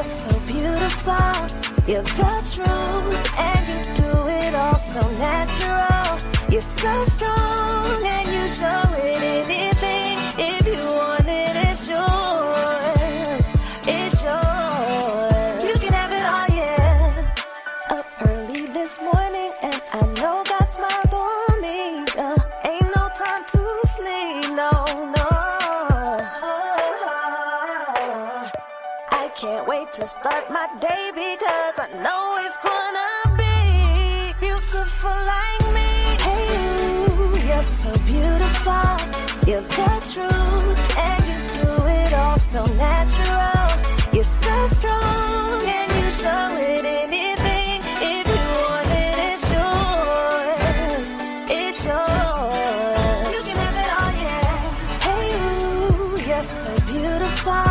so beautiful. You're the truth, and you do it all so natural. You're so strong, and you show it anything. If you want it, it's yours. It's yours. You can have it all, yeah. Up early this morning, and I know God smiled on me. Ain't no time to sleep, no. I can't wait to start my day because I know it's gonna be beautiful like me. Hey, you're so beautiful. You're the truth, and you do it all so natural. You're so strong, and you show it anything. If you want it, it's yours. It's yours. You can have it all, yeah. Hey, you're so beautiful.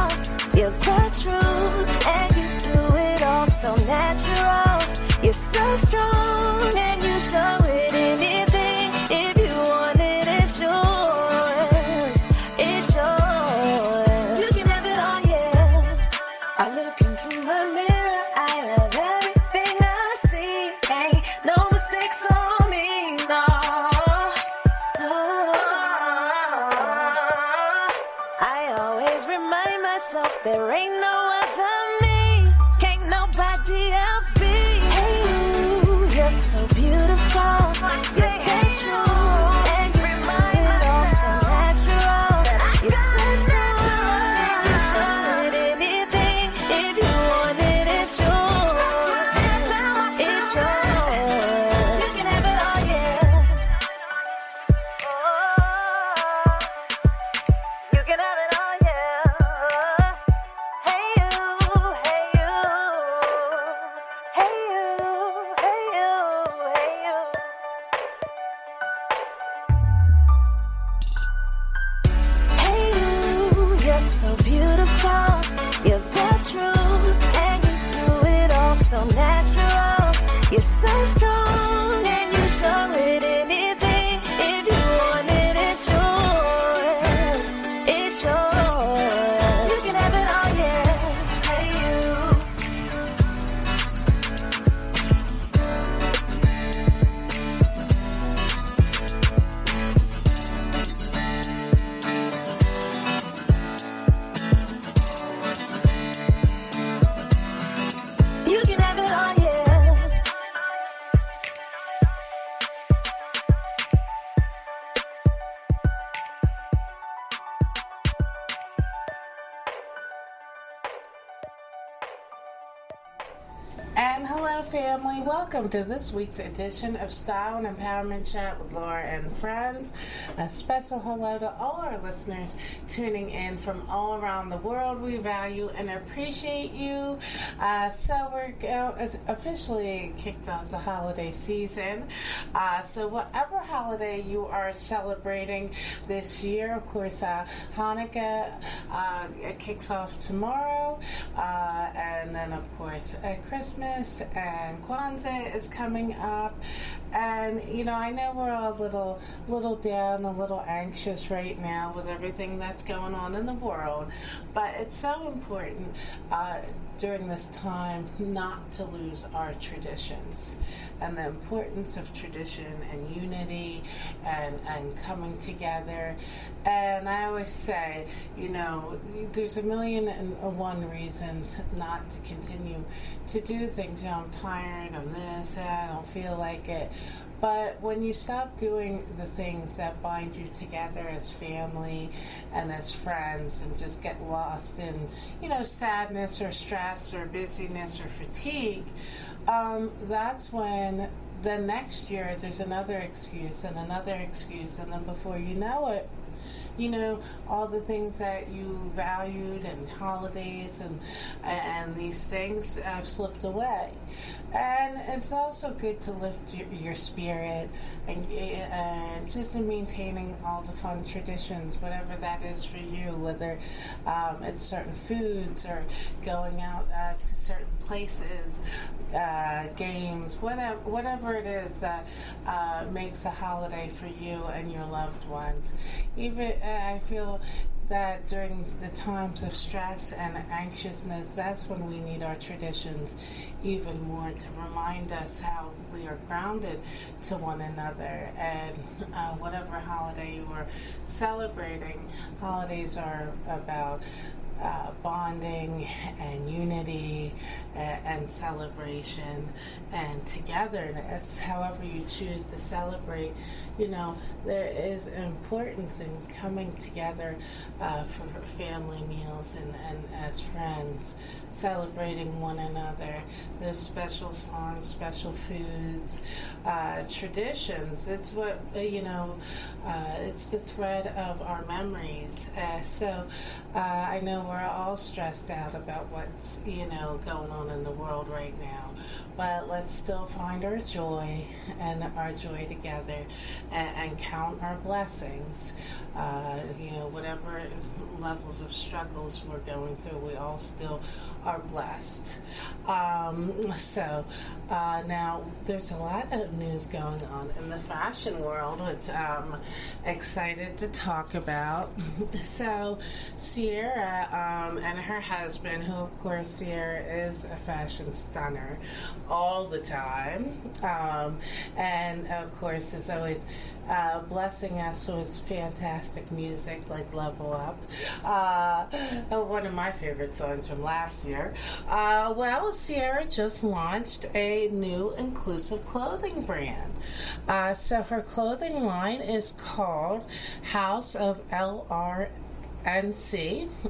You're the truth, and you do it all so natural. You're so strong, and you show it anything. If you want it, it's yours. It's yours. You can have it all, yeah. I look into my mirror, I love everything I see. Ain't no mistakes on me, no. I always remind myself there ain't no other me. Can't nobody else be. Hey, you're so beautiful. You're the truth, and you do it all so natural. You're so strong, you show it anything. If you want it, it's yours. It's yours. You can have it all, yeah. You can have it all, yeah. Hey you, hey you, hey you, hey you, hey you. Hey you, you're so beautiful. You're the truth, and you do it all so natural. You're so strong, and you show it anything. If you want it, it's yours. It's yours. You can have it all, yeah. Hey you. You can have it all, yeah. And hello, family. Welcome to this week's edition of Style and Empowerment Chat with Laura and Friends. A special hello to all our listeners tuning in from all around the world. We value and appreciate you. So we're officially kicked off the holiday season. So whatever holiday you are celebrating this year, of course, Hanukkah it kicks off tomorrow, and then of course Christmas and Kwanzaa is coming up. And I know we're all a little down, a little anxious right now with everything that's going on in the world, but it's so important during this time not to lose our traditions and the importance of tradition and unity and coming together. And I always say, there's a million and one reasons not to continue to do things. I'm tired, I'm this, I don't feel like it. But when you stop doing the things that bind you together as family and as friends and just get lost in, sadness or stress or busyness or fatigue, that's when the next year there's another excuse, and then before you know it, all the things that you valued and holidays and these things have slipped away. And it's also good to lift your spirit and just in maintaining all the fun traditions, whatever that is for you, whether it's certain foods or going out to certain places, games, whatever it is that makes a holiday for you and your loved ones. Even I feel that during the times of stress and anxiousness, that's when we need our traditions even more to remind us how we are grounded to one another. And whatever holiday you are celebrating, holidays are about bonding and unity and celebration and togetherness. However you choose to celebrate, there is importance in coming together for family meals and as friends, celebrating one another. There's special songs, special foods, traditions. It's what, it's the thread of our memories. So I know we're all stressed out about what's, going on in the world right now. But let's still find our joy and our joy together and count our blessings. Whatever levels of struggles we're going through, we all still are blessed. Now there's a lot of news going on in the fashion world, which I'm excited to talk about. So Ciara and her husband, who of course Ciara is a fashion stunner all the time, and of course is always blessing us with fantastic music like Level Up, one of my favorite songs from last year. Ciara just launched a new inclusive clothing brand. So her clothing line is called House of LRNC,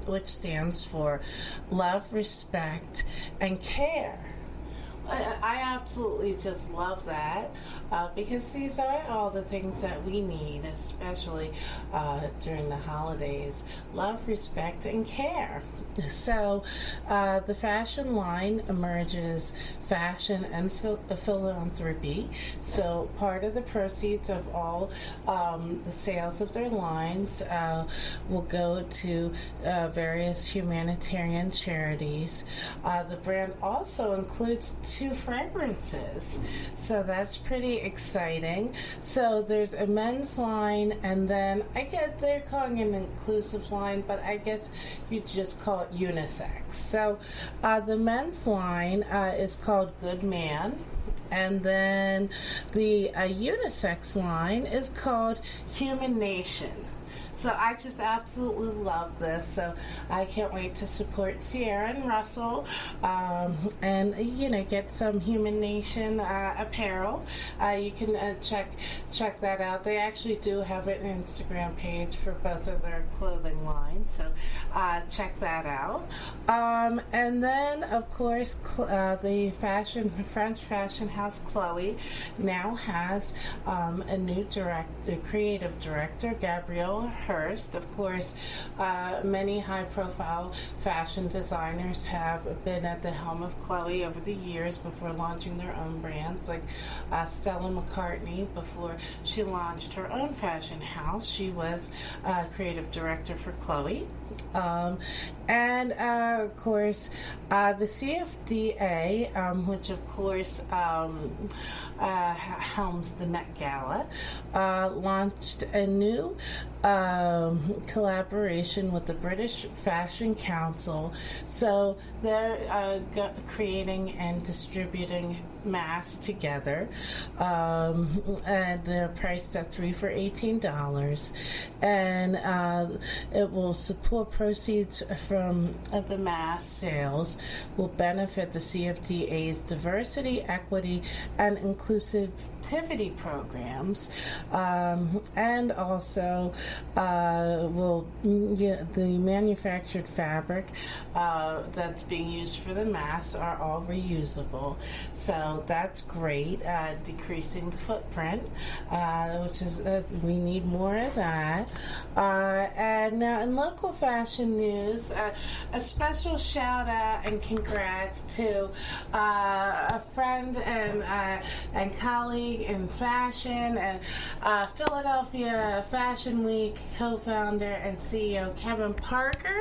which stands for Love, Respect, and Care. I absolutely just love that because these are all the things that we need, especially during the holidays. Love, respect, and care. So the fashion line merges fashion and philanthropy. So part of the proceeds of all the sales of their lines will go to various humanitarian charities. The brand also includes 2 fragrances, so that's pretty exciting. So there's a men's line, and then I guess they're calling it an inclusive line, but I guess you just call it unisex. So the men's line is called Good Man, and then the unisex line is called Human Nation. So I just absolutely love this. So I can't wait to support Ciara and Russell and, get some Human Nation apparel. You can check that out. They actually do have an Instagram page for both of their clothing lines. So check that out. And then, of course, the French fashion house Chloe now has a new creative director, Gabrielle Hurst. Of course, many high-profile fashion designers have been at the helm of Chloe over the years before launching their own brands, like Stella McCartney. Before she launched her own fashion house, she was creative director for Chloe. And of course, the CFDA, which of course helms the Met Gala, launched a new collaboration with the British Fashion Council. So they're creating and distributing masks together, and they're priced at 3 for $18, and it will support proceeds from the mask sales will benefit the CFDA's diversity, equity, and inclusivity programs, and also the manufactured fabric that's being used for the masks are all reusable. So that's great, decreasing the footprint, which is we need more of that. And now in local fashion news, a special shout out and congrats to a friend and colleague in fashion and Philadelphia Fashion Week co-founder and CEO Kevin Parker,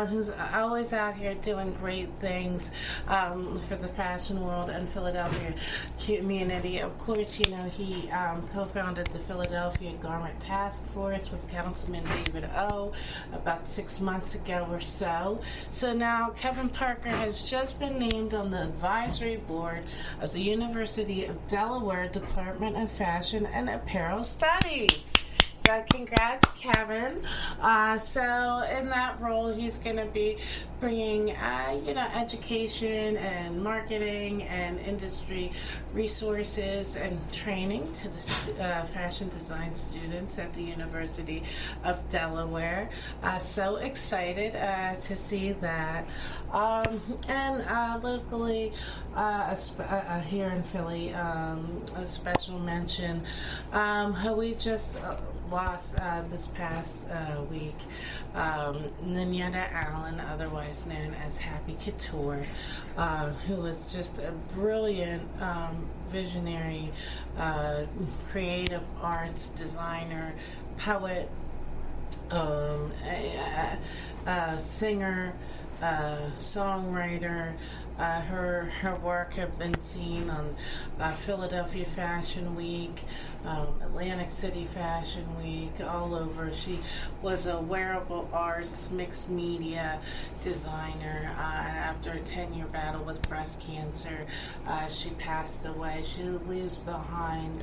who's always out here doing great things for the fashion world and Philadelphia community. Of course, you know, he co-founded the Philadelphia Garment Task Force with Councilman David O. about 6 months ago or so. So now Kevin Parker has just been named on the advisory board of the University of Delaware Department of Fashion and Apparel Studies. So congrats, Kevin. So in that role, he's going to be bringing, education and marketing and industry resources and training to the fashion design students at the University of Delaware. So excited to see that. And locally, here in Philly, a special mention. We just lost this past week Ninetta Allen, otherwise known as Happy Couture, who was just a brilliant visionary creative arts designer, poet, singer, songwriter. Her work have been seen on Philadelphia Fashion Week, Atlantic City Fashion Week, all over. She was a wearable arts, mixed media designer. After a 10-year battle with breast cancer, she passed away. She leaves behind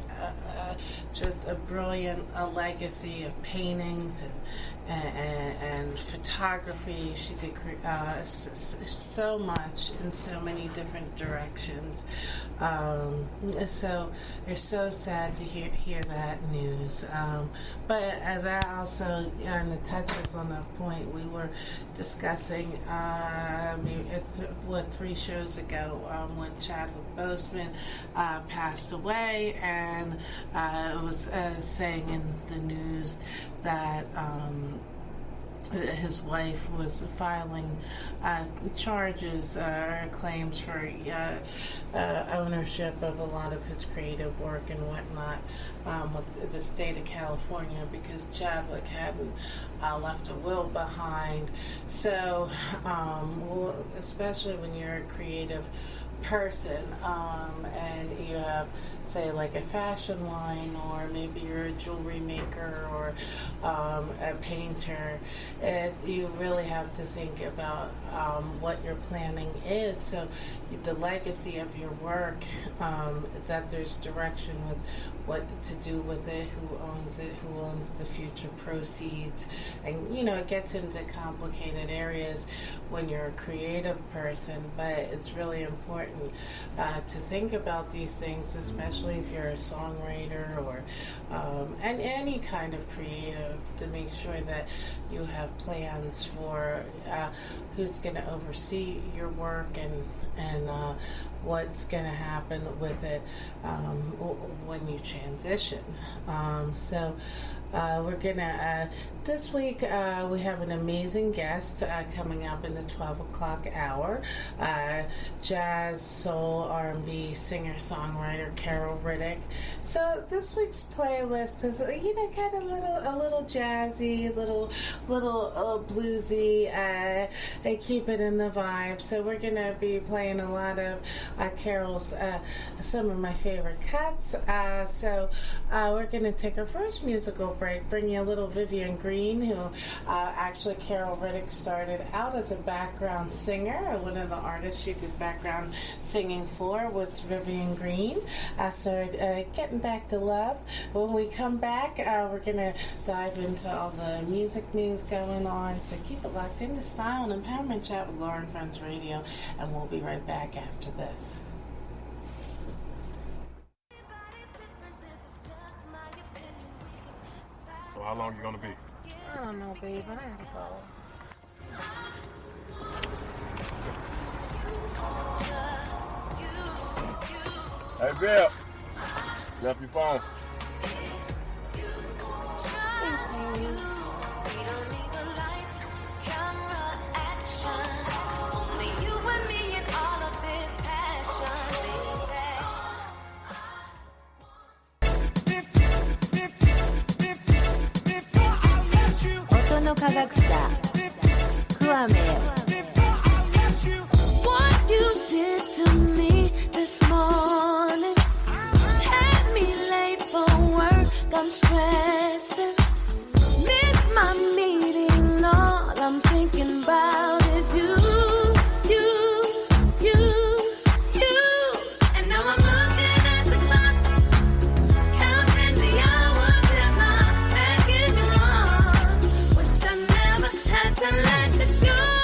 just a brilliant legacy of paintings and photography. She did so much in so many different directions. So it's so sad to hear that news. But that also kind of touches on a point we were discussing 3 shows ago when Chadwick Boseman passed away, and it was saying in the news that his wife was filing charges or claims for ownership of a lot of his creative work and whatnot with the state of California, because Chadwick hadn't left a will behind. So, especially when you're a creative person and you have, say, like a fashion line, or maybe you're a jewelry maker or a painter, you really have to think about what your planning is, so the legacy of your work, that there's direction with what to do with it, who owns the future proceeds. And it gets into complicated areas when you're a creative person, but it's really important to think about these things, especially if you're a songwriter or and any kind of creative, to make sure that you have plans for who's going to oversee your work and what's going to happen with it when you transition. So we're going to, this week we have an amazing guest coming up in the 12 o'clock hour. Jazz, soul, R&B singer-songwriter Carol Riddick. So this week's playlist is, kind of a little jazzy, a little bluesy, and keep it in the vibe. So we're going to be playing a lot of Carol's, some of my favorite cuts. So we're going to take our first musical break, bring you a little Vivian Green, who actually Carol Riddick started out as a background singer. One of the artists she did background singing for was Vivian Green. So getting back to love. When we come back, we're going to dive into all the music news going on. So keep it locked into Style and Empowerment Chat with Laura and Friends Radio, and we'll be right back after this. So how long you gonna be? I don't know, babe, but I gotta go. Hey, Bill. Left your phone. What you did to me this morning. I'm thinking about is you. And now I'm looking at the clock, counting the hours till my back is wrong. Wish I never had to let you go.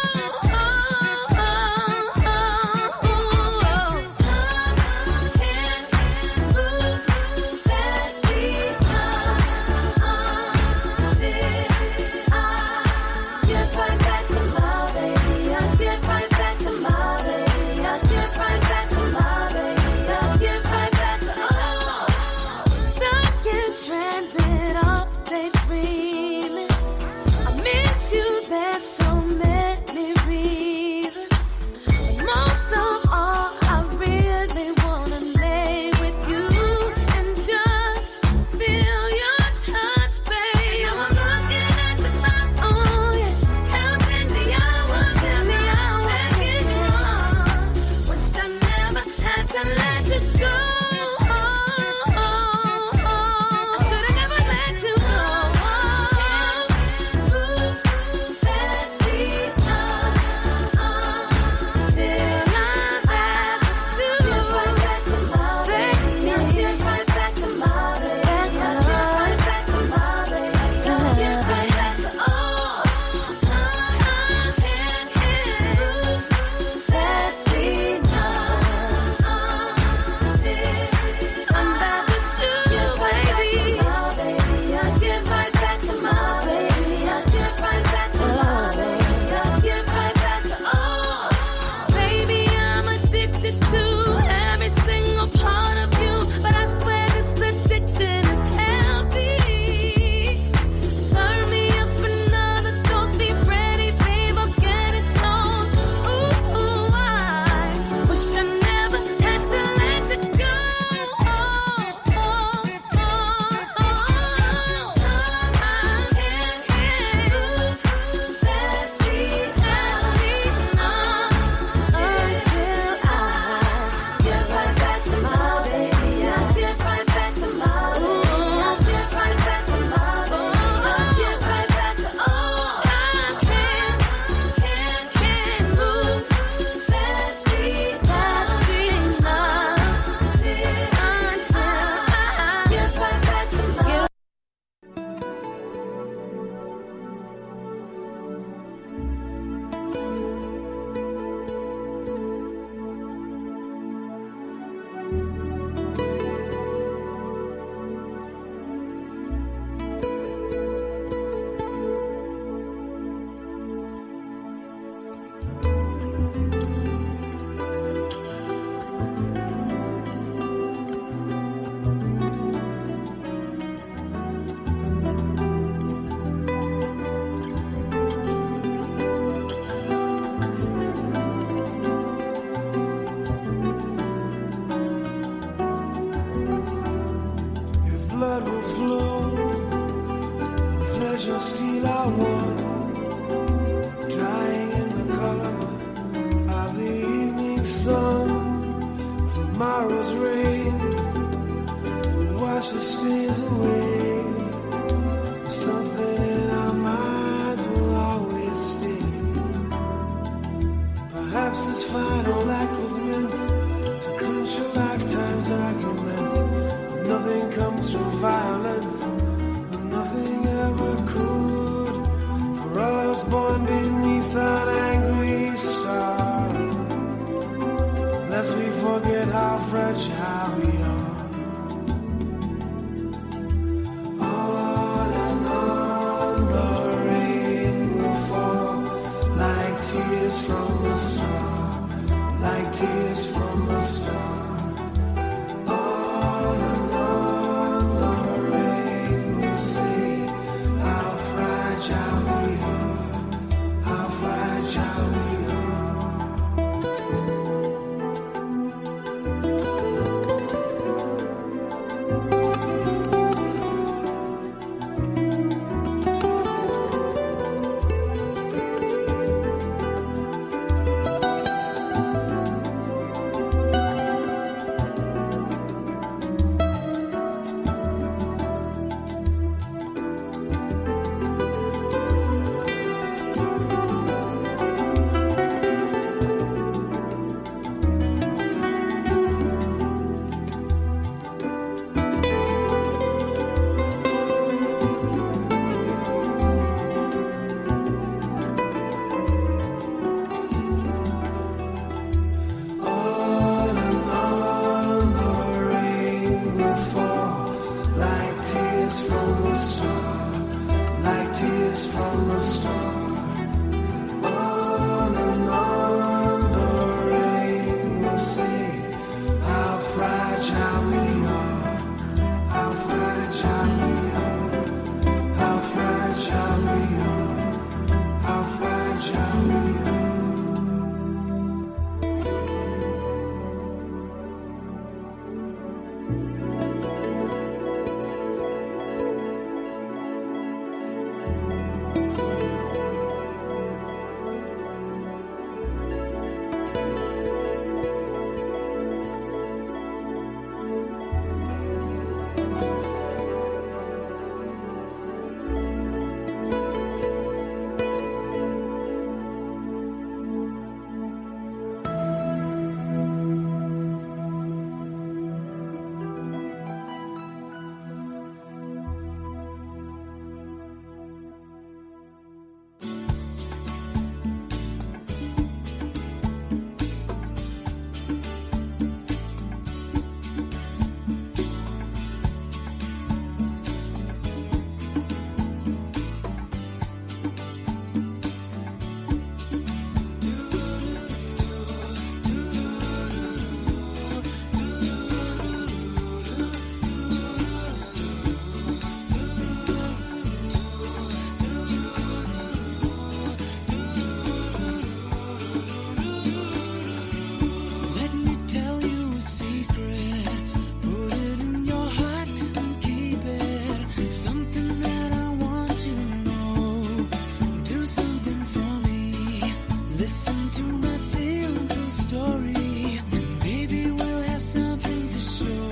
Listen to my simple story, and maybe we'll have something to show.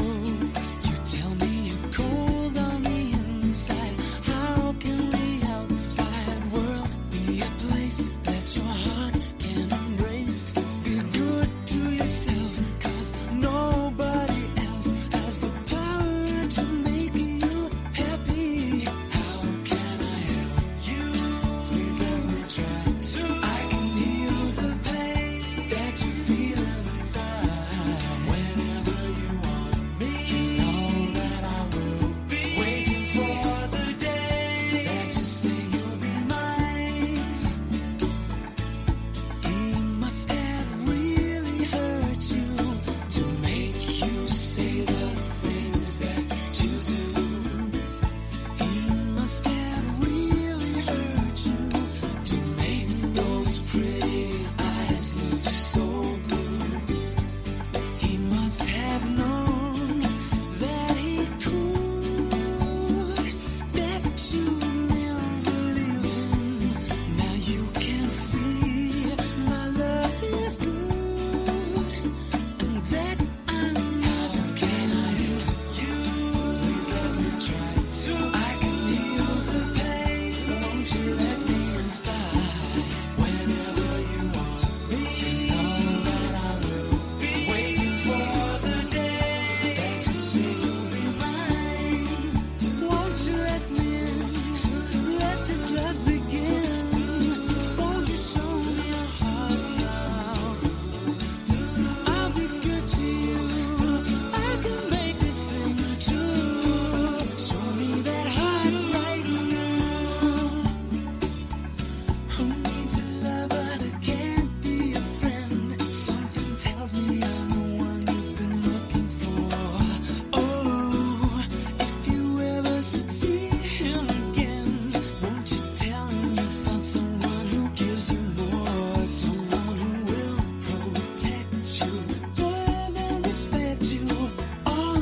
You tell me you're cold on the inside. How can the outside world be a place that your heart can embrace? Be good to yourself, 'cause nobody else has the power to make you happy. How can I help you? Please let me try to. I can heal the pain that you feel inside. Whenever you want me, you know that I will be waiting for the day that you say you'll be mine. He must have really hurt you to make you say the things that you do. He must have really hurt you to make those pretty eyes look so blue. He must have known that he could, that you never leave him. Now you can see my love is good, and that I know. How can I help you? Please let me try to. I can heal the pain. Won't you let me inside? Whenever you want me, you know that I will be waiting for the day that you say you'll be mine. Won't you let me in? Let this love begin. Won't you show me your heart now? I'll be good to you. I can make this thing true. Show me that heart right now. Who needs a lover that can't be a friend? Something tells me I'm the one you've been looking for. Oh, if you ever should see him again, won't you tell him you found someone who gives you more? Someone who will protect you, love and respect you. All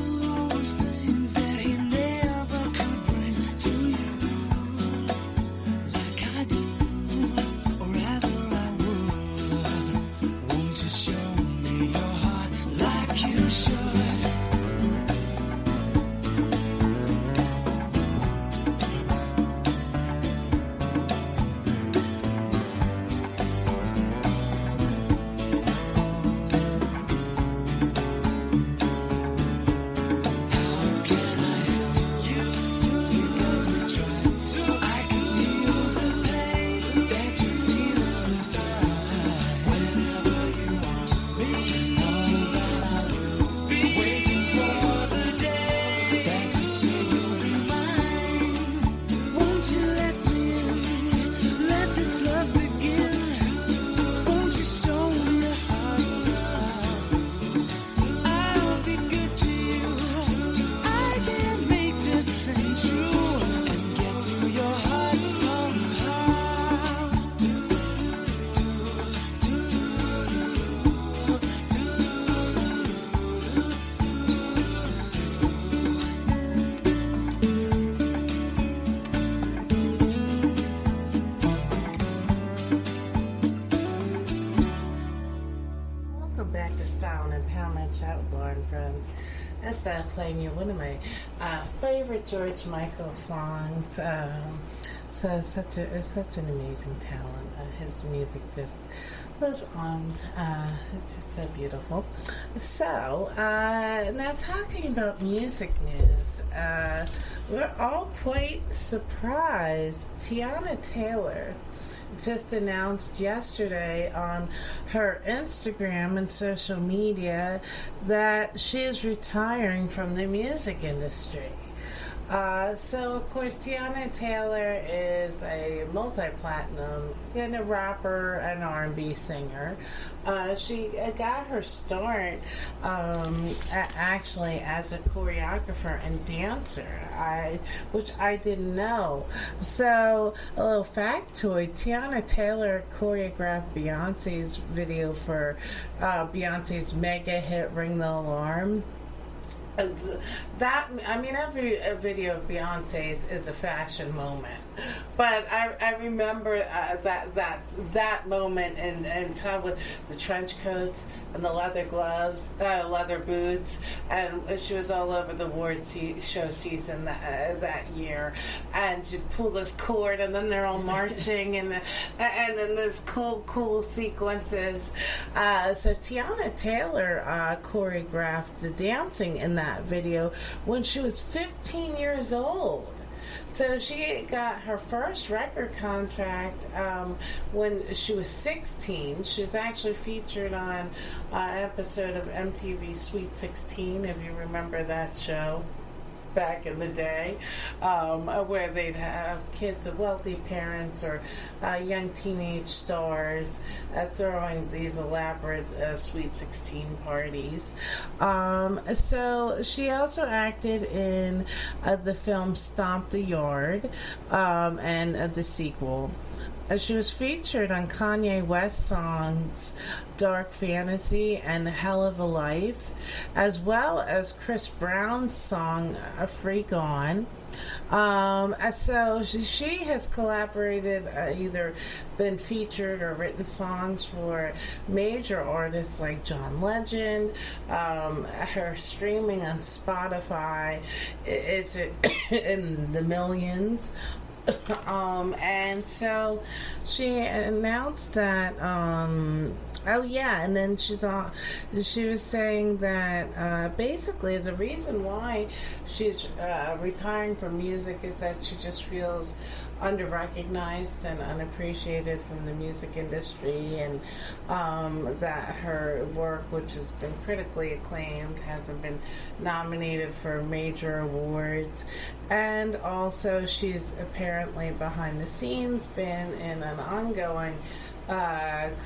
those things that he never could bring to you, like I do, or rather I would. Won't you show me your heart like you should? How can I help you? Please let me try to. I can heal the pain that you feel inside. Whenever you want me, you know that I will be waiting for the day that you say you'll be mine. Won't you let me in? Let this love begin. Won't you show me your heart now? I'll be good to you. I can make this thing true and get to your heart somehow. Welcome back to Style and Empowerment Chat with Laura and Friends. Instead of playing you one of my favorite George Michael songs. So it's such an amazing talent. His music just lives on. It's just so beautiful. So now talking about music news, we're all quite surprised. Teyana Taylor just announced yesterday on her Instagram and social media that she is retiring from the music industry. So, of course, Teyana Taylor is a multi-platinum and a rapper and R&B singer. She got her start actually as a choreographer and dancer, which I didn't know. So, a little factoid, Teyana Taylor choreographed Beyonce's video for Beyonce's mega hit Ring the Alarm. That, I mean, every video of Beyonce's is a fashion moment. But I remember that moment and time with the trench coats and the leather gloves, leather boots, and she was all over the award show season that year. And she'd pull this cord, and then they're all marching, and then there's cool sequences. So Teyana Taylor choreographed the dancing in that video when she was 15 years old. So she got her first record contract when she was 16. She was actually featured on an episode of MTV Sweet 16, if you remember that show back in the day, where they'd have kids of wealthy parents or young teenage stars throwing these elaborate Sweet 16 parties. So she also acted in the film Stomp the Yard and the sequel. She was featured on Kanye West songs Dark Fantasy and Hell of a Life, as well as Chris Brown's song A Freak On. So she has collaborated, either been featured or written songs for major artists like John Legend. Her streaming on Spotify is in the millions. And so she announced that, and then she was saying that basically the reason why she's retiring from music is that she just feels under-recognized and unappreciated from the music industry, and that her work, which has been critically acclaimed, hasn't been nominated for major awards. And also she's apparently behind the scenes been in an ongoing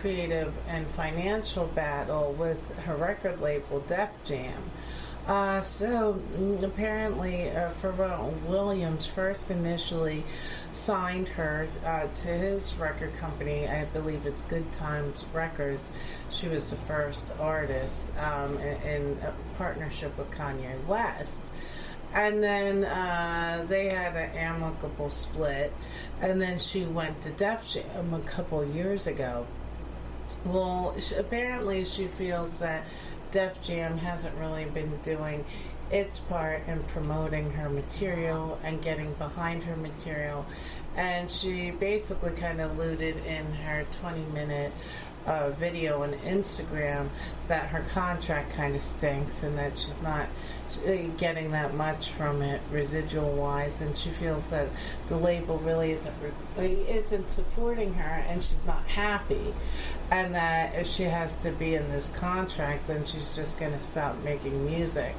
creative and financial battle with her record label Def Jam. So apparently Pharrell Williams first initially signed her to his record company. I believe it's Good Times Records. She was the first artist in a partnership with Kanye West. And then they had an amicable split, and then she went to Def Jam a couple years ago. Well, apparently she feels that Def Jam hasn't really been doing its part in promoting her material and getting behind her material, and she basically kind of alluded in her 20-minute video on Instagram that her contract kind of stinks and that she's not getting that much from it residual wise, and she feels that the label really isn't supporting her, and she's not happy, and that if she has to be in this contract, then she's just going to stop making music,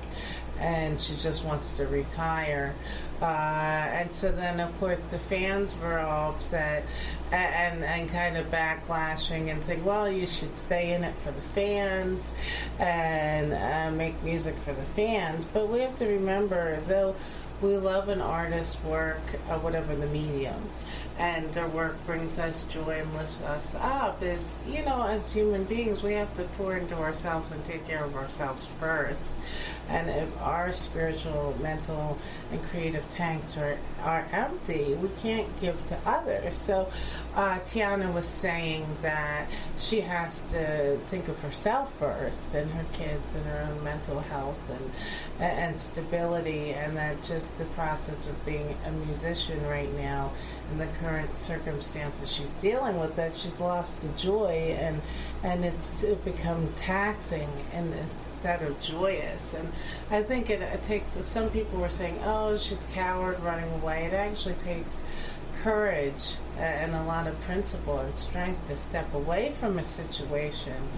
and she just wants to retire. And so then, of course, the fans were all upset and kind of backlashing and saying, well, you should stay in it for the fans and make music for the fans. But we have to remember, though we love an artist's work, whatever the medium, and their work brings us joy and lifts us up, is, as human beings, we have to pour into ourselves and take care of ourselves first. And if our spiritual, mental, and creative tanks are empty, we can't give to others. So Teyana was saying that she has to think of herself first, and her kids, and her own mental health and stability, and that just the process of being a musician right now in the current circumstances she's dealing with, that she's lost the joy, and it's become taxing instead of joyous. And I think it takes, some people were saying, oh, she's a coward running away. It actually takes courage and a lot of principle and strength to step away from a situation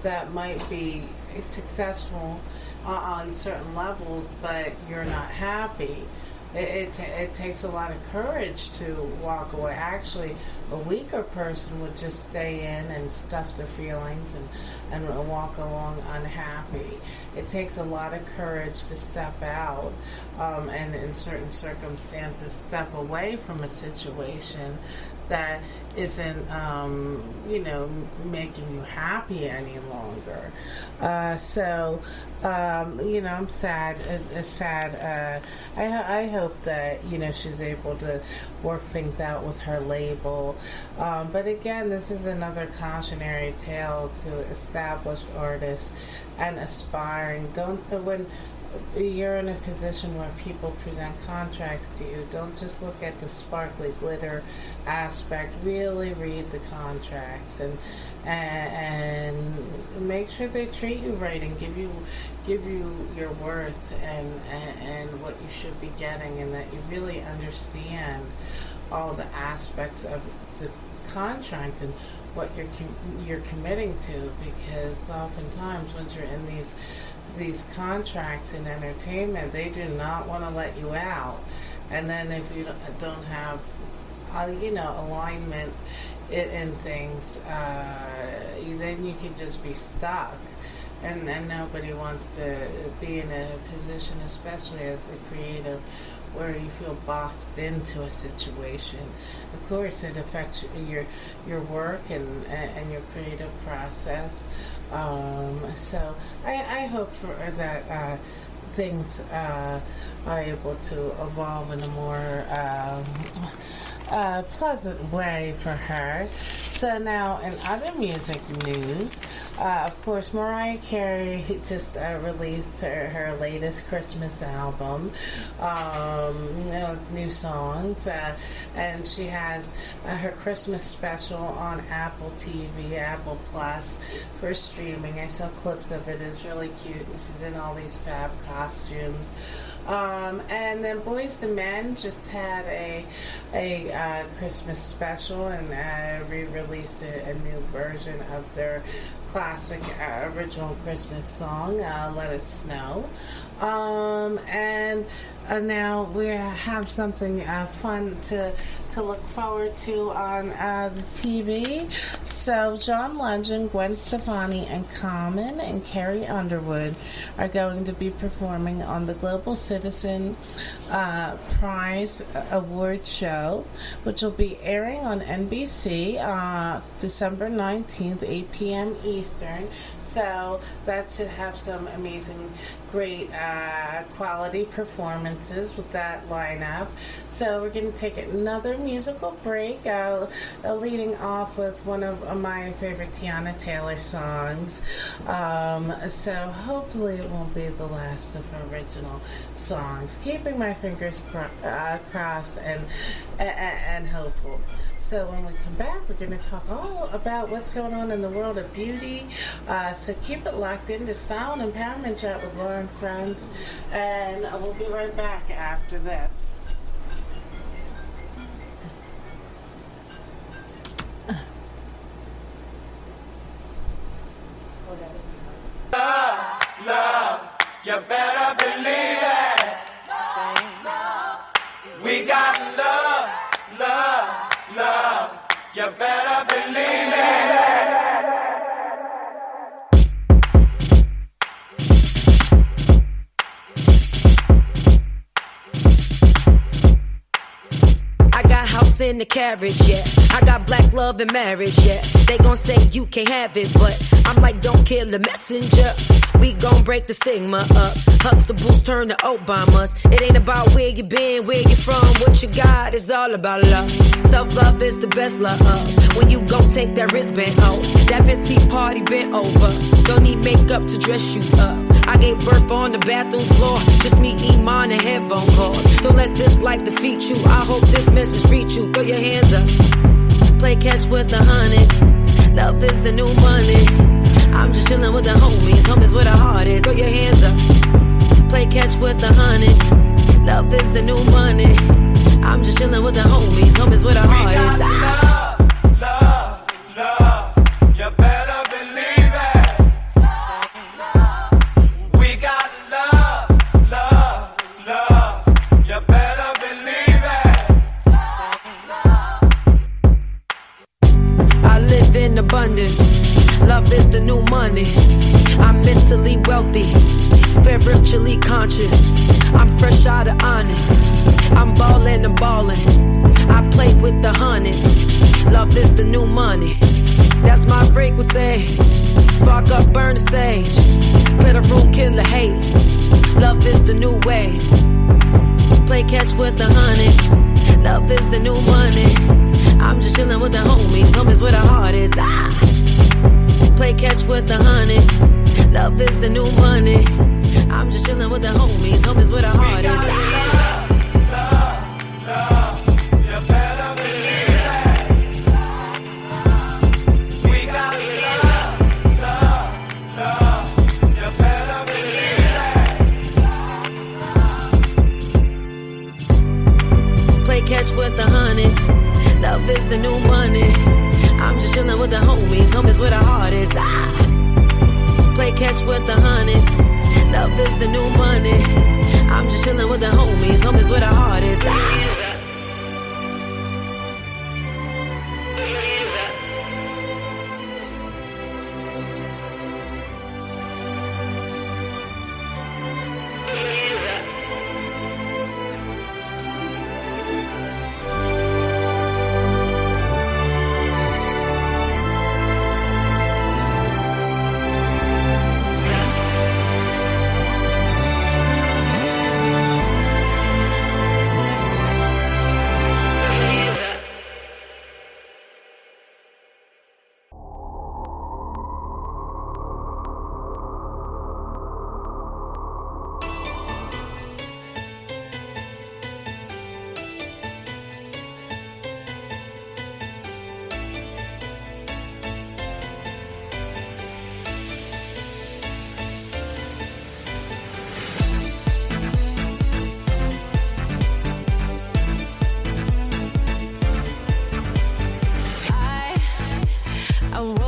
that might be successful on certain levels, but you're not happy. It takes a lot of courage to walk away. Actually, a weaker person would just stay in and stuff their feelings and walk along unhappy. It takes a lot of courage to step out and in certain circumstances step away from a situation that isn't, making you happy any longer. I'm sad. It's sad. I hope that, she's able to work things out with her label. But again, this is another cautionary tale to established artists and aspiring. When you're in a position where people present contracts to you, don't just look at the sparkly glitter aspect. Really read the contracts and make sure they treat you right and give you your worth and what you should be getting, and that you really understand all the aspects of the contract and what you're committing to, because oftentimes when you're in these contracts in entertainment, they do not want to let you out. And then if you don't have alignment in things, then you can just be stuck. And nobody wants to be in a position, especially as a creative, where you feel boxed into a situation. Of course, it affects your work and your creative process. So I hope that things are able to evolve in a more pleasant way for her. So now, in other music news, of course, Mariah Carey just released her latest Christmas album, new songs, and she has her Christmas special on Apple TV, Apple Plus for streaming. I saw clips of it. It's really cute, and she's in all these fab costumes. And then Boyz II Men just had a Christmas special and re-released a new version of their classic original Christmas song, Let It Snow. And now we have something fun to look forward to on the TV. So John Legend, Gwen Stefani, and Common and Carrie Underwood are going to be performing on the Global Citizen Prize Award Show, which will be airing on NBC December 19th, 8 p.m. Eastern. So that should have some amazing, great quality performances with that lineup. So we're going to take another musical break, leading off with one of my favorite Teyana Taylor songs. So hopefully it won't be the last of her original songs. Keeping my fingers crossed and hopeful. So when we come back, we're going to talk all about what's going on in the world of beauty. So keep it locked into Style and Empowerment Chat with Laura and Friends, and we'll be right back after this. Love, you better believe it. We got love, you better believe it. I got house in the carriage, yeah. I got black love and marriage, yeah. They gon' say you can't have it, but I'm like, don't kill the messenger. We gon' break the stigma up. Huxtables turn to Obamas. It ain't about where you been, where you from, what you got. It's all about love. Self-love is the best love. When you gon' take that wristband off, that petite party bent over. Don't need makeup to dress you up. I gave birth on the bathroom floor. Just me, Iman, and headphone calls. Don't let this life defeat you. I hope this message reach you. Throw your hands up. Play catch with the hundreds. Love is the new money. I'm just chillin' with the homies where the heart is. Throw your hands up. Play catch with the hundreds. Love is the new money. I'm just chillin' with the homies where the heart is. Love, you better believe it. We got love, you better believe it. I live in abundance. Love is the new money. I'm mentally wealthy, spiritually conscious. I'm fresh out of Onyx. I'm ballin' and ballin'. I play with the hundreds. Love is the new money. That's my frequency. Spark up, burn the sage. Clear the room, kill the hate. Love is the new wave. Play catch with the hundreds. Love is the new money. I'm just chillin' with the homies. Homies where the heart is. Play catch with the hundreds. Love is the new money. I'm just chillin' with the homies. Homies where the heart is. Catch with the hundreds. Love is the new money. I'm just chillin' with the homies. Homies where the heart is. Play catch with the hundreds. Love is the new money. I'm just chillin' with the homies. Homies where the heart is.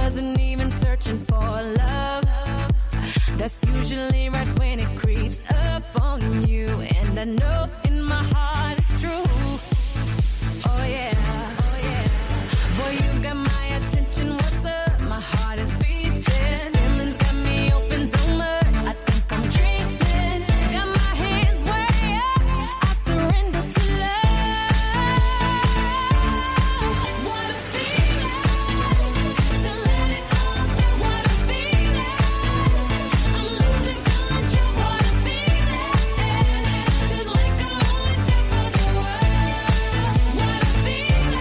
Wasn't even searching for love. That's usually right when it creeps up on you. And I know in my heart it's true. Oh yeah, oh yeah. Boy, you got my attention, what's up? My heart is beating. Feelings got me open so much, I think I'm dreaming. Got my hands way up, I surrender to love. What a feeling to let it all go. What a feeling, I'm losing control. What a feeling, it's like I'm on top of the world. What a feeling.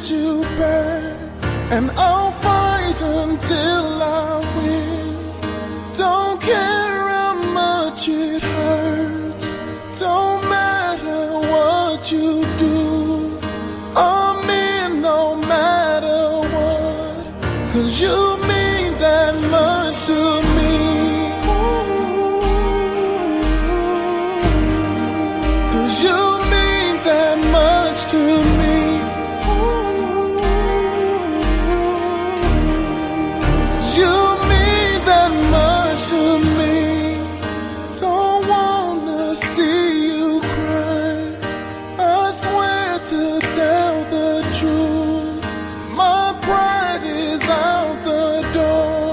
get you back, and I'll fight until I win. Don't care how much it hurts, don't matter what you do, I'm in no matter what, 'cause you mean that much to me. 'Cause you mean that much to me. 'Cause you mean that much to me. Don't wanna see you cry, I swear to tell the truth, my pride is out the door,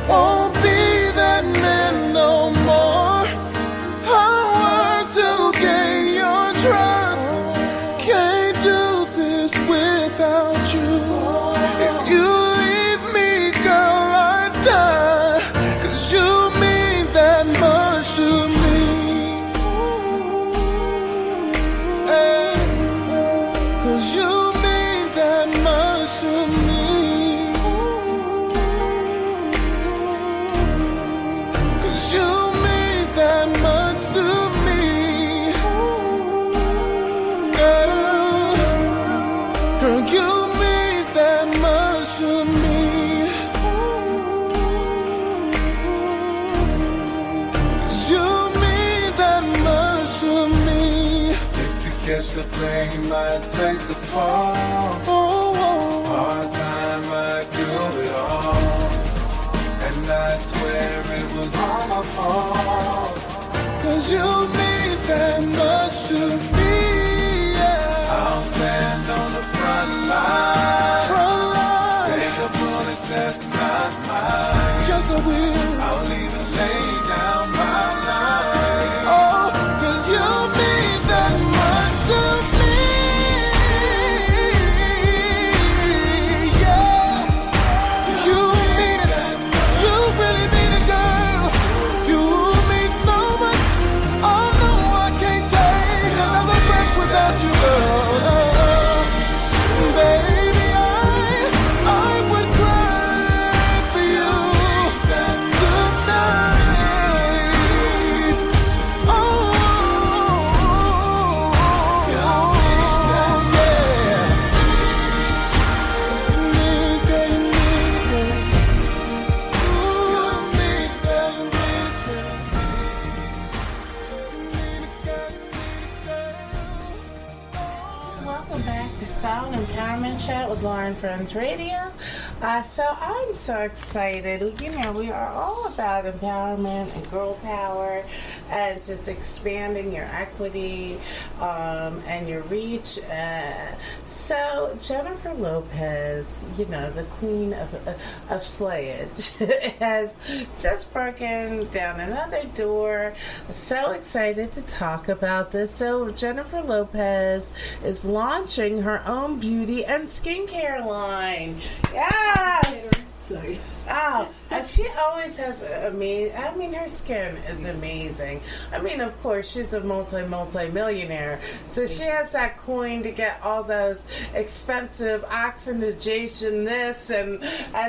won't be that man no more. I work to gain your trust, can't do this without you. If you leave me, girl, I die, 'cause you mean that much to me. Hey, 'cause you mean that much to me. 'Cause you mean that much to me. Girl, girl, you mean that much to me. 'Cause you mean that much to me. If you catch the plane, might take the fall. Hard time, might do it all. And I swear it was all my fault. 'Cause you mean that much to me. Yeah. I'll stand on the front line. Take a bullet that's not mine. Yes, I will. I'll even lay down my life. Oh, 'cause you mean that much to me. Yeah. You mean it. You really mean it, girl. You mean so much. Oh no, I can't take another breath without you, girl. Baby, I would cry for you to stay. Oh, yeah. Welcome back to Style and Empowerment Chat with Lauren Friends Radio. So I'm so excited. You know, we are all about empowerment and girl power and just expanding your equity and your reach. So Jennifer Lopez, you know, the queen of slayage, has just broken down another door. So excited to talk about this. So Jennifer Lopez is launching her own beauty and skincare line. Yes! Sorry. Oh, and she always has amazing. I mean, her skin is amazing. I mean, of course, she's a multi-millionaire, so she has that coin to get all those expensive oxygenation this and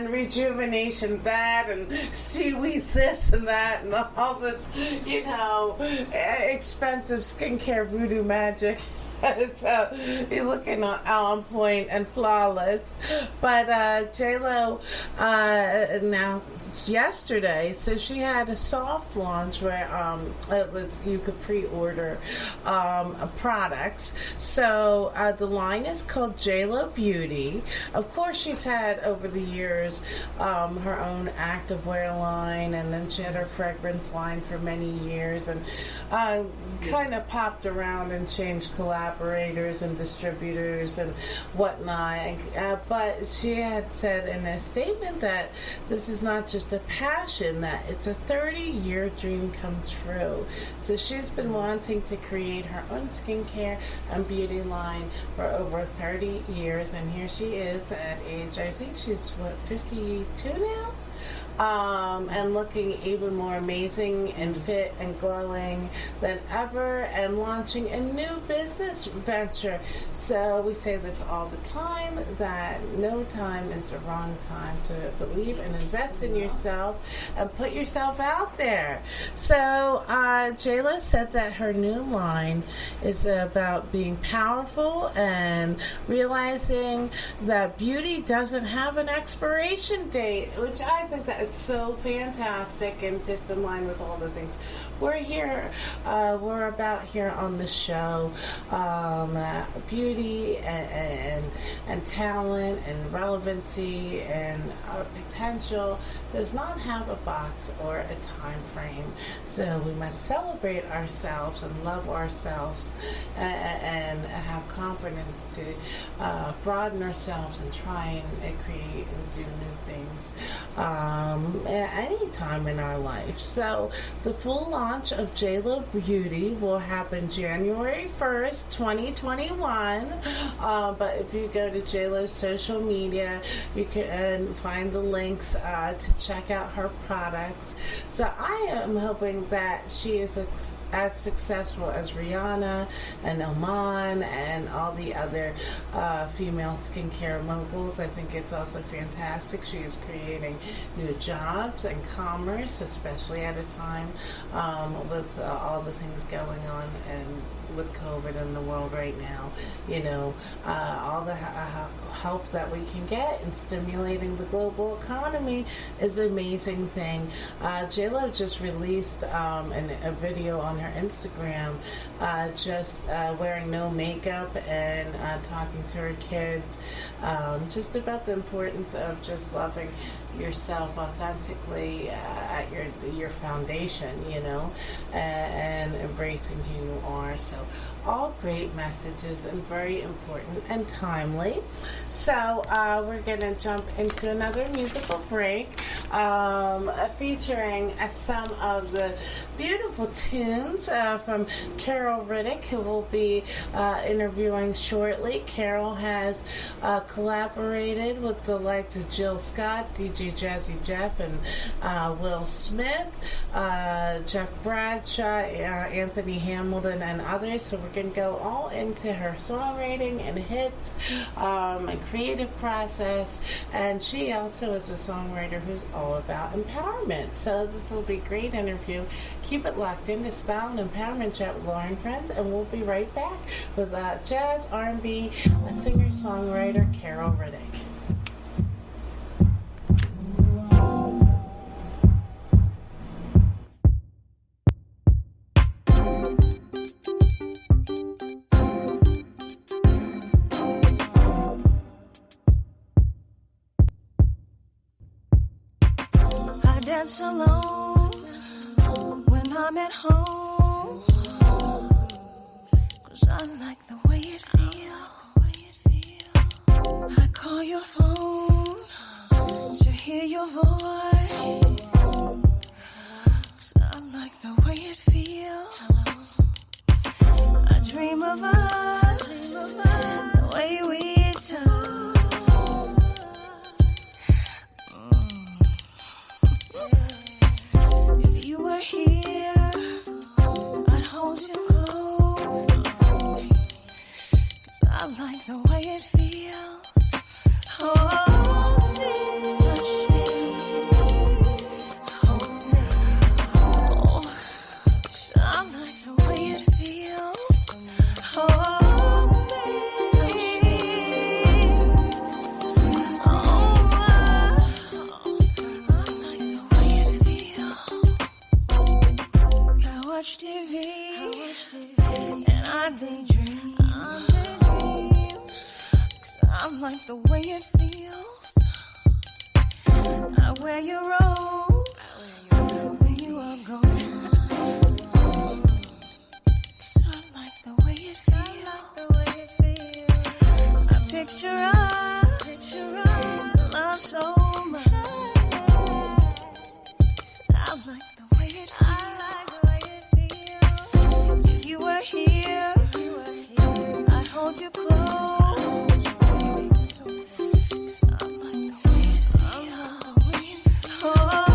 rejuvenation that and seaweed this and that and all this, you know, expensive skincare voodoo magic. So you're looking on point and flawless. But J-Lo, now yesterday, so she had a soft launch where it was, you could pre-order products. So the line is called J-Lo Beauty. Of course, she's had over the years her own activewear line, and then she had her fragrance line for many years, and kind of popped around and changed collaborators and distributors and whatnot. But she had said in a statement that this is not just a passion, that it's a 30-year dream come true. So she's been wanting to create her own skincare and beauty line for over 30 years, and here she is at age, I think she's, 52 now? and looking even more amazing and fit and glowing than ever, and launching a new business venture. So we say this all the time, that no time is the wrong time to believe and invest in yourself and put yourself out there. So J-Lo said that her new line is about being powerful and realizing that beauty doesn't have an expiration date, which I think that is so fantastic and just in line with all the things we're about here on the show. Beauty and talent and relevancy and potential does not have a box or a time frame. So we must celebrate ourselves and love ourselves and have confidence to broaden ourselves and try and create and do new things at any time in our life. So the full launch of J-Lo Beauty will happen January 1st, 2021. But if you go to J-Lo's social media, you can find the links to check out her products. So I am hoping that she is as successful as Rihanna and Oman and all the other female skincare moguls. I think it's also fantastic. She is creating new jobs and commerce, especially at a time with all the things going on and with COVID in the world right now. You know, all the help that we can get in stimulating the global economy is an amazing thing. J-Lo just released a video on her Instagram just wearing no makeup and talking to her kids just about the importance of just loving yourself authentically at your foundation, you know, and embracing who you are. So all great messages and very important and timely. So we're going to jump into another musical break featuring some of the beautiful tunes from Carol Riddick, who will be interviewing shortly. Carol has collaborated with the likes of Jill Scott, DJ Jazzy Jeff, and Will Smith, Jeff Bradshaw, Anthony Hamilton, and others. So we're going to go all into her songwriting and hits and creative process. And she also is a songwriter who's all about empowerment. So this will be a great interview. Keep it locked into Style and Empowerment Chat with Laura and Friends, and we'll be right back with jazz, R&B, singer-songwriter Carol Riddick. Dance alone when I'm at home, 'cause I like the way it feels. I call your phone to hear your voice, 'cause I like the way it feels. I dream of us, the way we talk. If you were here, I'd hold you close. I like the way it feels. Hold me, touch me, hold me. Oh, I like the way it feels. Hold me, touch me. Oh, I like the way it feels. I watch TV, and I daydream. 'Cause I like the way it feels. I wear your robe when you are gone. 'Cause I like the way it feels. I picture us, love so much. I like the way it feels. If you were here, I'd hold you close. I like the way it feels. Oh.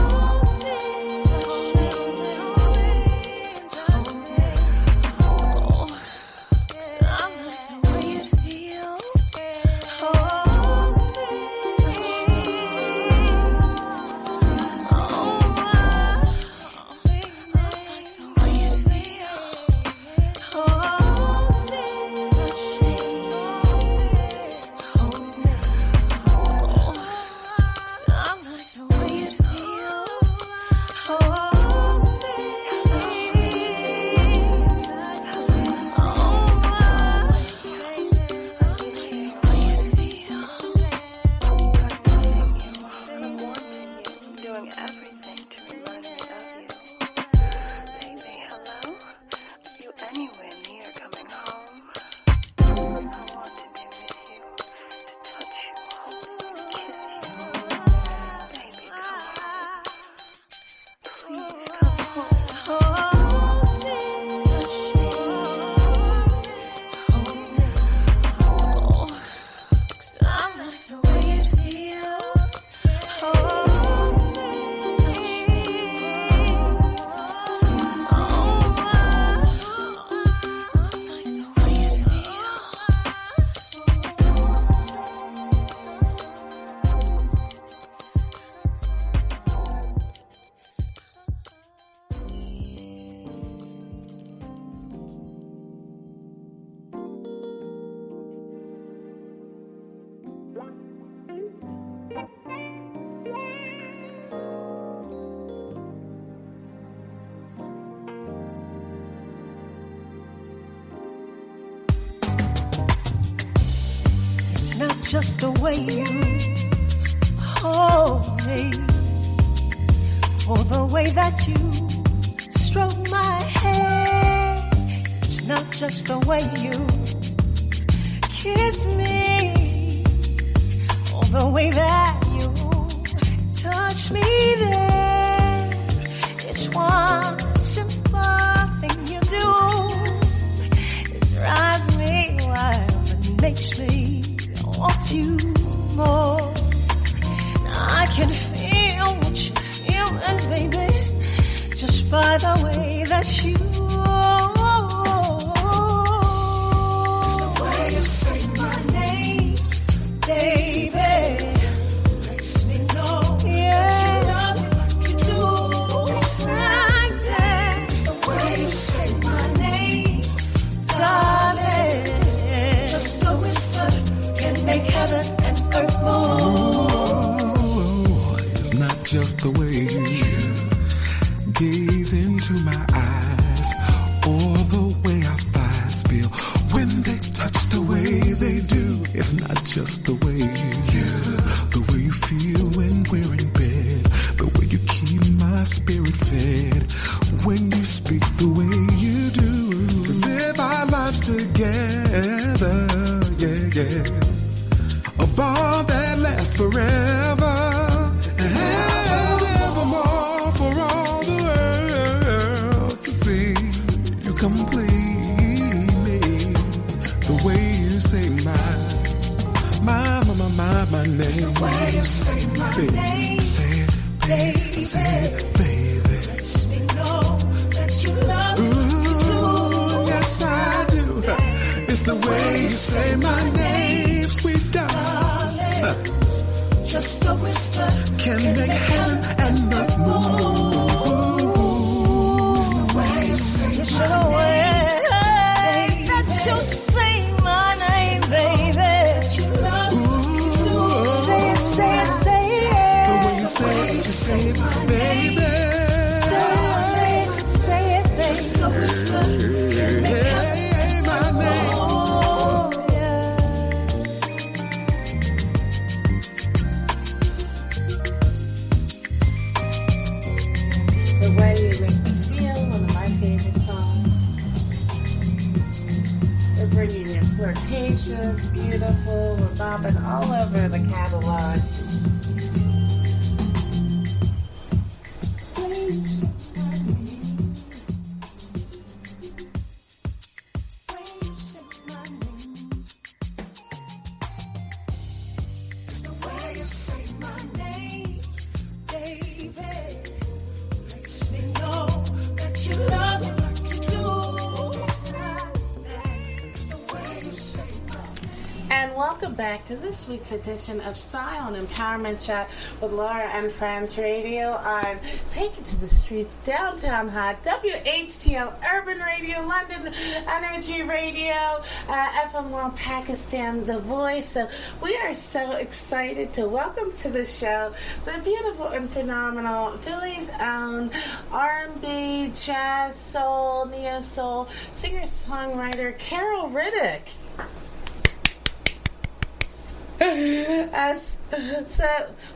just the way you hold me, or the way that you stroke my hair. It's not just the way you kiss me, or the way that you touch me there. It's one simple thing you do. It drives me wild and makes me want you more. I can feel what you feel, and baby, just by the way that you. It's the way you say my name, baby. Lets me know that you love me like you do. It's like that. It's the way you say my name, darling. Just a whisper can make heaven and earth move. It's not just the way you gaze into my eyes, or the way our thighs feel when they touch the way they do. It's not just the way the way you feel when we're in bed, the way you keep my spirit fed when you speak the way you do. To live our lives together, yeah, yeah. A bond that lasts forever and evermore, for all the world to see. You complete me the way you say my name. It's the way you say my name, Say it, baby, say it, baby. lets me know that you love me. Ooh, yes I do. It's the way you say my name, sweet darling. Just a whisper Can make heaven and earth move. It's the way you say my name, that you say my name, baby. You love me. Say it, say it, say The way it. you say it, baby. Say it, say it, baby. Just a whisper can make heaven Hey, my name. oh, yeah. The Way You Make Me Feel, one of my favorite songs. We're bringing you Flirtatious, Beautiful, we're bopping all over the catalog. It's the way you say my name, baby. Lets me know that you love me like you do. It's not that. It's the way you say my name. And welcome back to this week's edition of Style and Empowerment Chat with Laura and Friends Radio on Take It to the Streets, Downtown Hot, WHTL Urban Radio, London Energy Radio, FM World Pakistan, The Voice. So we are so excited to welcome to the show the beautiful and phenomenal Philly's own R&B, jazz, soul, neo-soul, singer-songwriter Carol Riddick. So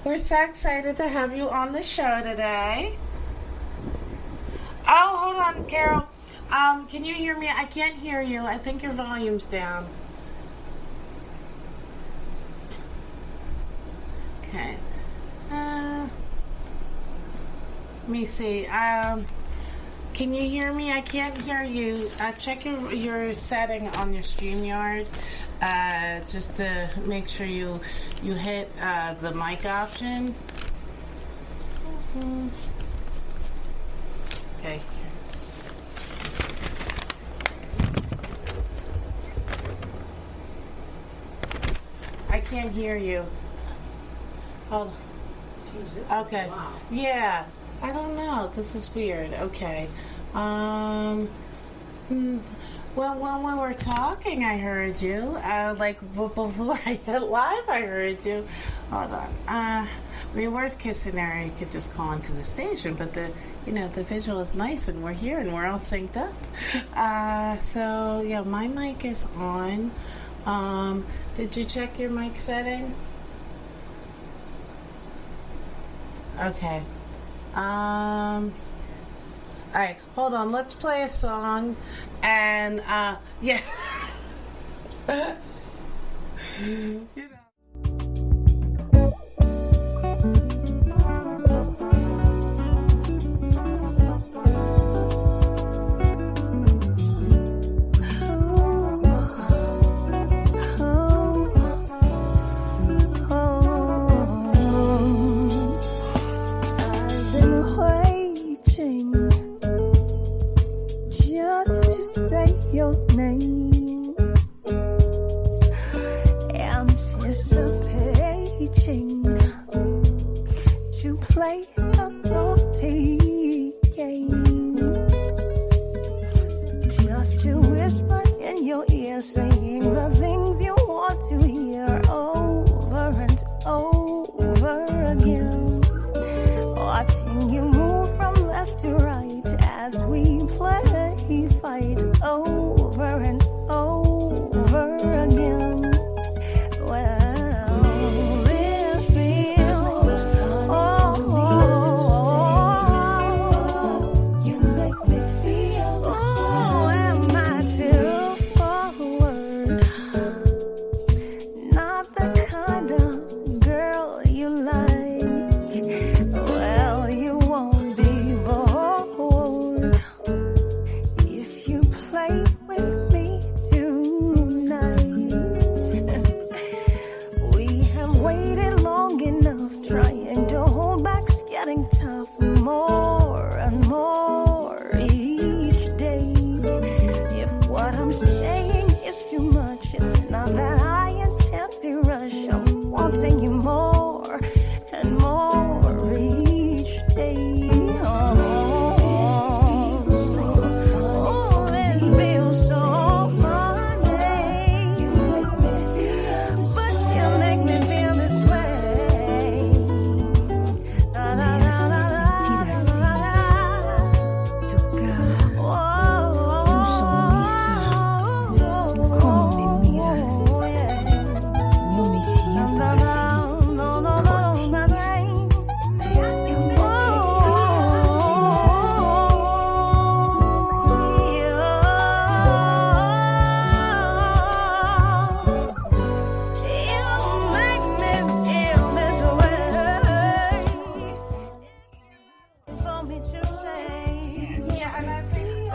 we're so excited to have you on the show today. Oh, hold on, Carol. Can you hear me? I can't hear you. I think your volume's down. Okay. Let me see. Can you hear me? I can't hear you. Check your setting on your StreamYard. Just to make sure you hit the mic option. Okay. I can't hear you. Hold on. Okay. Yeah. I don't know. This is weird. Okay. Well, when we were talking, I heard you. Before I hit live, I heard you. Hold on. I mean, worst case scenario, you could just call into the station, but the visual is nice, and we're here, and we're all synced up. So yeah, my mic is on. Did you check your mic setting? Okay. All right, hold on. Let's play a song, and yeah. You know. I've been waiting just to say your name, anticipating to play a naughty game, just to whisper in your ear, saying the things you want to hear over and over again. Watching you move from left to right as we play fight over and over again. Well, this feels you make me feel am I too forward? Not the kind of girl you like. Well, you won't be bored if you play with me tonight. We have waited long enough, trying to hold back's getting tough, more and more each day. If what I'm saying is too much, it's not that I intend to rush. I'm wanting you more and more each day. Oh, this feels so funny, but you make me feel this way. La, la, la, la, la, la, la. For me to say, Yeah, and I think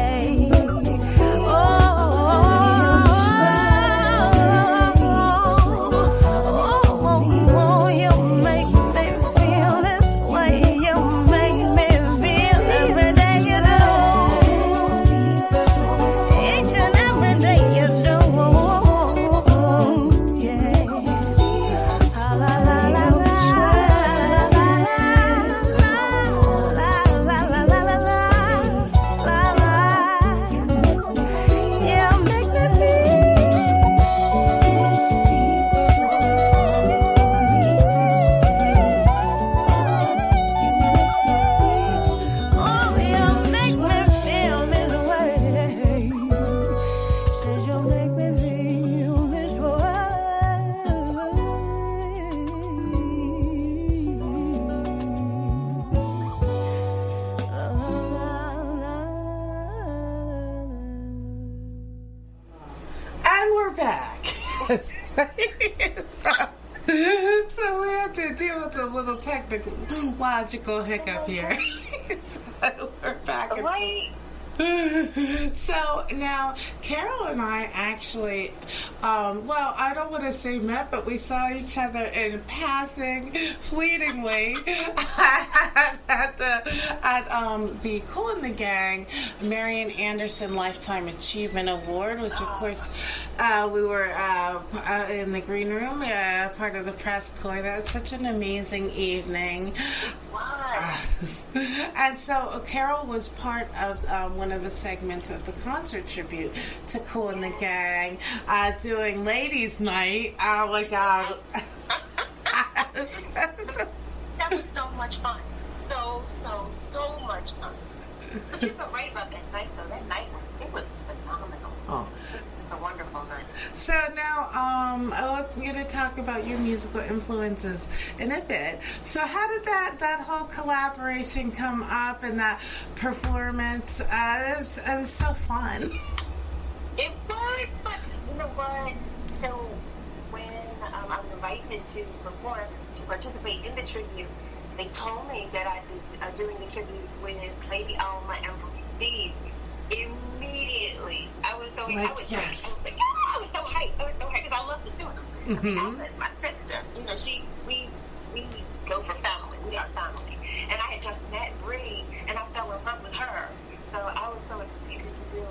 make me feel this way. You make me feel this way. You make me feel every day you do. Each and every day you do. Yeah. La la la la la la la la la la. Yeah, make me oh, you make me feel this way. Says you'll make me feel this and we're back. So we have to deal with a little technological hiccup here. So we're back. Right. So now, Carol and I actually, well, I don't want to say met, but we saw each other in passing, fleetingly, at the Cool in the Gang Marian Anderson Lifetime Achievement Award, which of course we were in the green room, part of the press corps. That was such an amazing evening. And so Carol was part of one of the segments of the concert tribute to Cool in the Gang, doing Ladies Night. Oh my God. That was so much fun. So so much fun. But you're so right about that night, though. That night was phenomenal. Oh. It was just a wonderful night. So now, I'm going to talk about your musical influences in a bit. So how did that whole collaboration come up and that performance? It was so fun. It was, but you know what? So when I was invited to perform, to participate in the tribute, they told me that I'd be doing the tribute with Lady Alma and Bruce Steves. Immediately, I was so hyped because I love the two of them. I mean, Alma is my sister. You know, we go for family. We are family. And I had just met Bree, and I fell in love with her. So I was so excited to do it.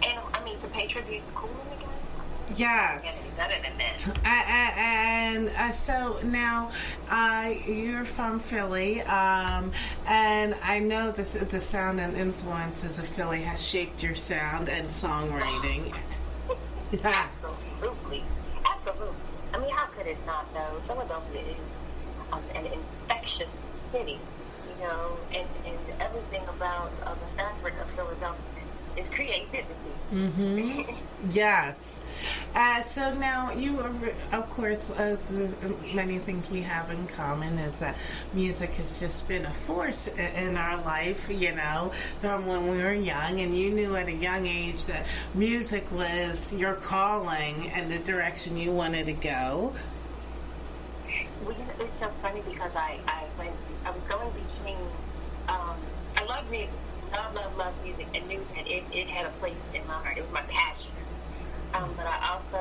And I mean, to pay tribute to Coolin again. Yes. Better than that. And so now you're from Philly, and I know the sound and influences of Philly has shaped your sound and songwriting. Yes. Absolutely. I mean, how could it not, though? Philadelphia is an infectious city, you know, and everything about the fabric of Philadelphia is creativity. Mm-hmm. Yes. So now you are, of course, many things we have in common is that music has just been a force in our life, you know, from when we were young, and you knew at a young age that music was your calling and the direction you wanted to go. Well, you know, it's so funny because I was going between, I love music. Love music, and knew that it had a place in my heart. It was my passion. But I also,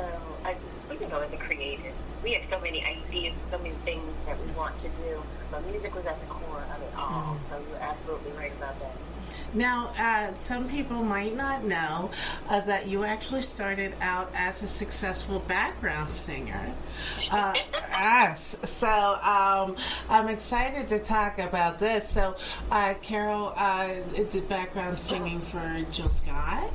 you know, as a creative, we have so many ideas, so many things that we want to do. But music was at the core of it all. So you're absolutely right about that. Now, some people might not know that you actually started out as a successful background singer. Yes. So I'm excited to talk about this. So Carol did background singing for Jill Scott.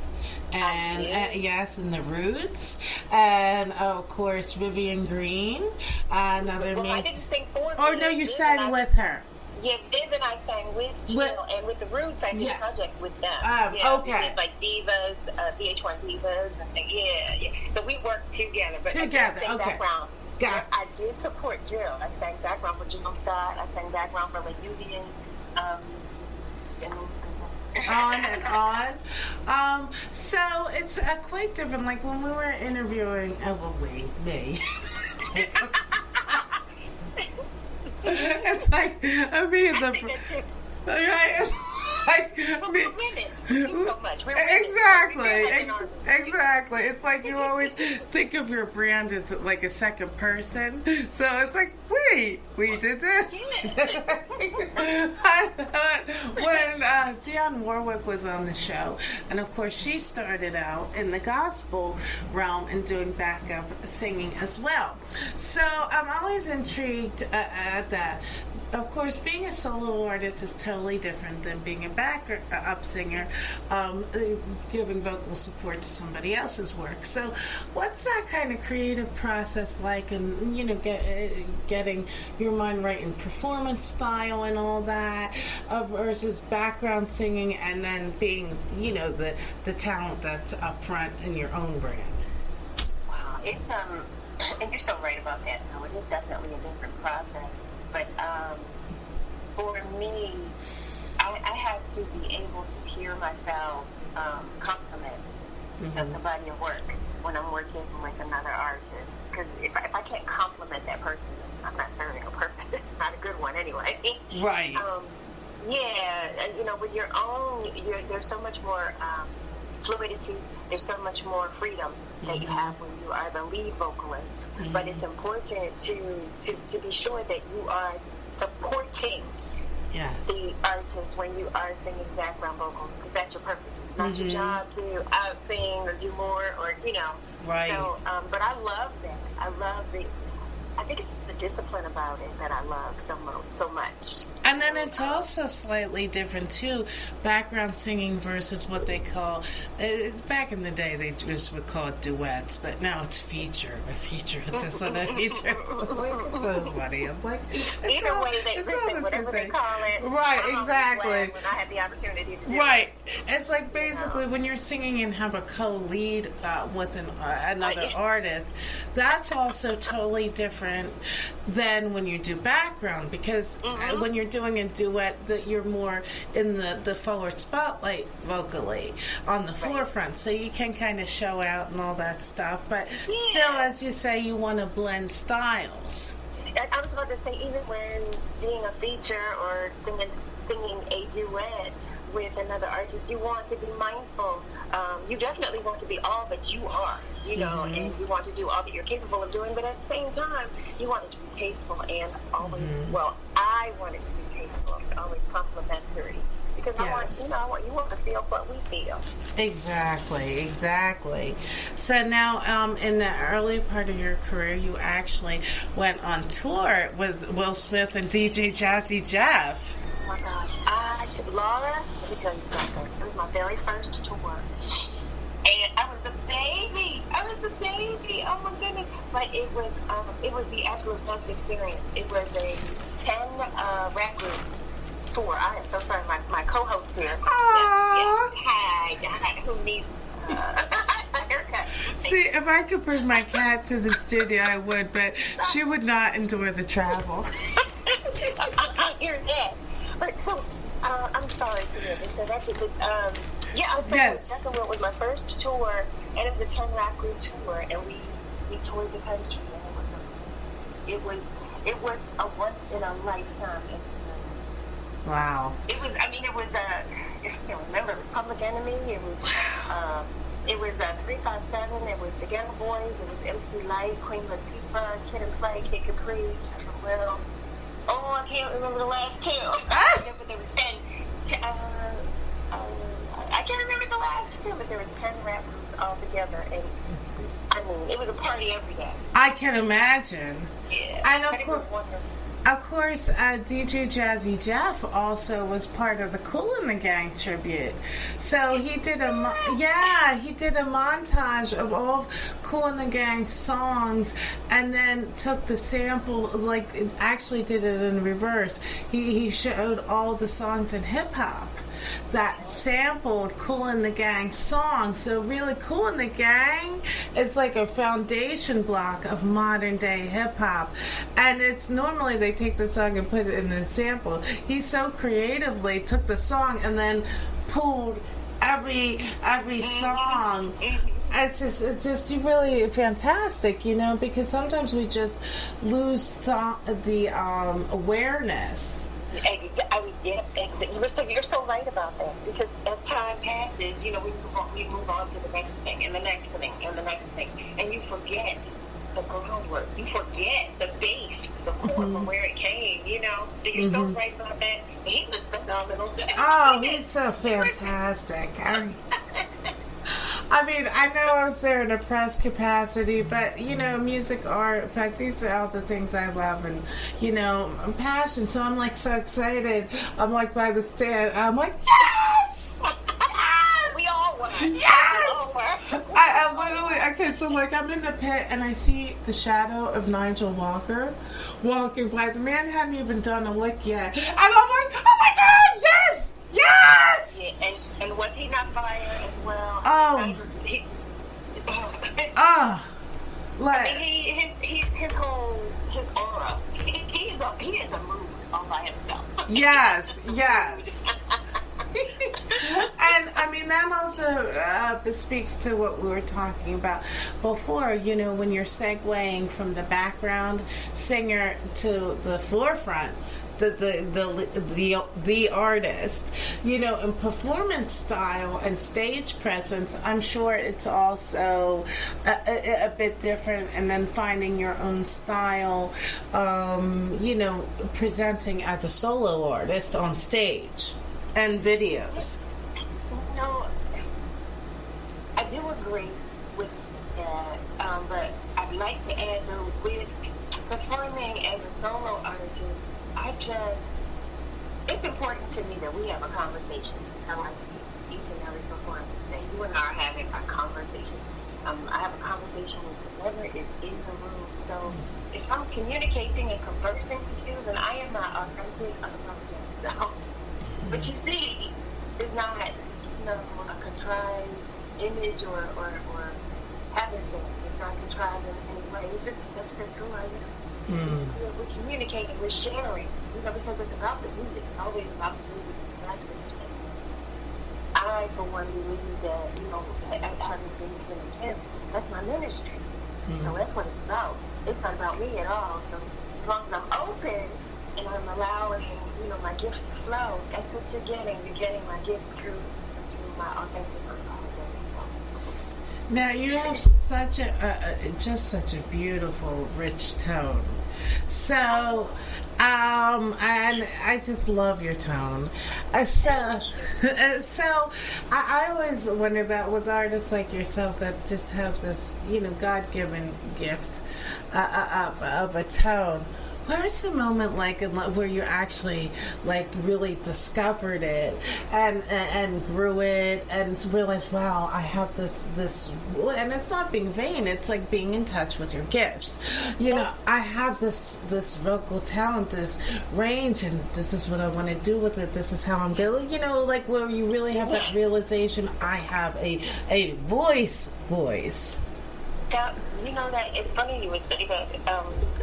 And yes, and the Roots, and of course Vivian Green, another amazing. I didn't sing for Oh no, you sang with her. Yeah, Viv and I sang with Jill, and with the Roots, I did projects with them. Okay. We did like Divas, VH1 Divas. Yeah. So we worked together. But together, I okay. Background. I did support Jill. I sang background for Jill Scott. I sang background for like Vivian. On and on. So it's quite different. Like when we were interviewing, me. It's like women do so much. Exactly. It's like you always think of your brand as like a second person. So it's like, wait, we did this. When Dionne Warwick was on the show, and of course she started out in the gospel realm and doing backup singing as well. So I'm always intrigued at that. Of course, being a solo artist is totally different than being a backup singer, giving vocal support to somebody else's work. So, what's that kind of creative process like, and you know, getting your mind right in performance style and all that, versus background singing and then being, you know, the talent that's up front in your own brand? Wow, it's and you're so right about that. So it is definitely a different process. But for me, I have to be able to hear myself compliment the body of work when I'm working with another artist. Because if I can't compliment that person, I'm not serving a purpose. It's not a good one anyway. Right. You know, with your own, there's so much more fluidity. There's so much more freedom that you have when you are the lead vocalist. But it's important to be sure that you are supporting the artist when you are singing background vocals, because that's your purpose. It's not your job to out-sing or do more, or, you know. Right. So, but I love that. I think it's the discipline about it that I love so much. And then it's also slightly different too, background singing versus what they call, back in the day they just would call it duets, but now it's feature. A feature with this one, a feature. It's so funny. I'm like, either way, whatever they call it. Right, exactly. When I had the opportunity to do right. It's like basically when you're singing and have a co-lead with another artist, that's also totally different than when you do background, because when you're doing a duet, that you're more in the forward spotlight vocally on the forefront, so you can kind of show out and all that stuff, but still, as you say, you want to blend styles. I was about to say, even when being a feature or singing a duet with another artist, you want to be mindful. You definitely want to be all that you are, you know, and you want to do all that you're capable of doing, but at the same time, you want it to be tasteful and always, well, I want it to be tasteful and always complimentary. Because you want to feel what we feel. Exactly. So now, in the early part of your career, you actually went on tour with Will Smith and DJ Jazzy Jeff. Oh my gosh. Laura, let me tell you something. It was my very first tour. And I was a baby. Oh my goodness. But it was the absolute best experience. It was a 10 rap group tour. I am so sorry, my co-host here. Yes. Hi. Who needs a haircut? See, if I could bring my cat to the studio, I would, but she would not endure the travel. I hear that. But so, I'm sorry to hear this. So that's a good, yes. That was my first tour, and it was a 10 rap group tour, and we toured the country. And it was a once in a lifetime experience. Wow. It was, I can't remember, it was Public Enemy, it was 357, it was the Ghetto Boys, it was MC Light, Queen Latifah, Kid and Play, Kid Capri, Justin Little. Oh, I can't remember the last two. I remember there were 10 I can't remember the last two, but there were 10 rap groups all together, and it was a party every day. I can imagine. Yeah. And of course, DJ Jazzy Jeff also was part of the Kool and the Gang tribute. So he did a montage of all Kool and the Gang songs, and then took the sample, actually did it in reverse. He showed all the songs in hip hop that sampled Kool and the Gang songs. So really, Kool and the Gang is like a foundation block of modern day hip hop, and it's normally they take the song and put it in a sample. He so creatively took the song and then pulled every song. It's just really fantastic, because sometimes we just lose the awareness. You're so right about that, because as time passes, we move on to the next thing and the next thing and the next thing, and you forget the groundwork, you forget the base, the core from where it came, So you're so right about that. He was phenomenal. Oh, he's so fantastic. I know I was there in a press capacity, but, music, art, in fact, these are all the things I love, and, I'm passionate, so I'm, so excited. I'm, by the stand. I'm like, yes! We all were. Yes! I literally, I'm in the pit, and I see the shadow of Nigel Walker walking by. The man hadn't even done a lick yet. And I'm like, oh, my God, yes! Yes! Yeah, and was he not fire as well? Oh. His aura. He is a mood all by himself. Yes. And that also speaks to what we were talking about before, when you're segueing from the background singer to the forefront, the artist, in performance style and stage presence, I'm sure it's also a bit different, and then finding your own style, presenting as a solo artist on stage and videos. I do agree with that, but I'd like to add, though, performing as a solo artist, it's important to me that we have a conversation. I like each and every performance that you and I are having a conversation. I have a conversation with whoever is in the room. So if I'm communicating and conversing with you, then I am my authentic, unapologetic self. But you see, it's not, a contrived image or having been. It's not contrived in any way. That's just who I am. We're communicating, we're sharing, because it's about the music. It's always about the music. That's what you're saying. I, for one, believe that, having been given a gift, that's my ministry. So that's what it's about. It's not about me at all. So as long as I'm open and I'm allowing, my gift to flow, that's what you're getting. You're getting my gift through my authentic self. Now you have such a beautiful, rich tone. So, and I just love your tone. So I always wonder that with artists like yourself that just have this, God-given gift of a tone. Where's the moment where you actually really discovered it and grew it and realized, wow, I have this, and it's not being vain, it's like being in touch with your gifts. I have this vocal talent, this range, and this is what I want to do with it. This is how I'm going. Where you really have that realization, I have a voice. Now, that it's funny you would say that.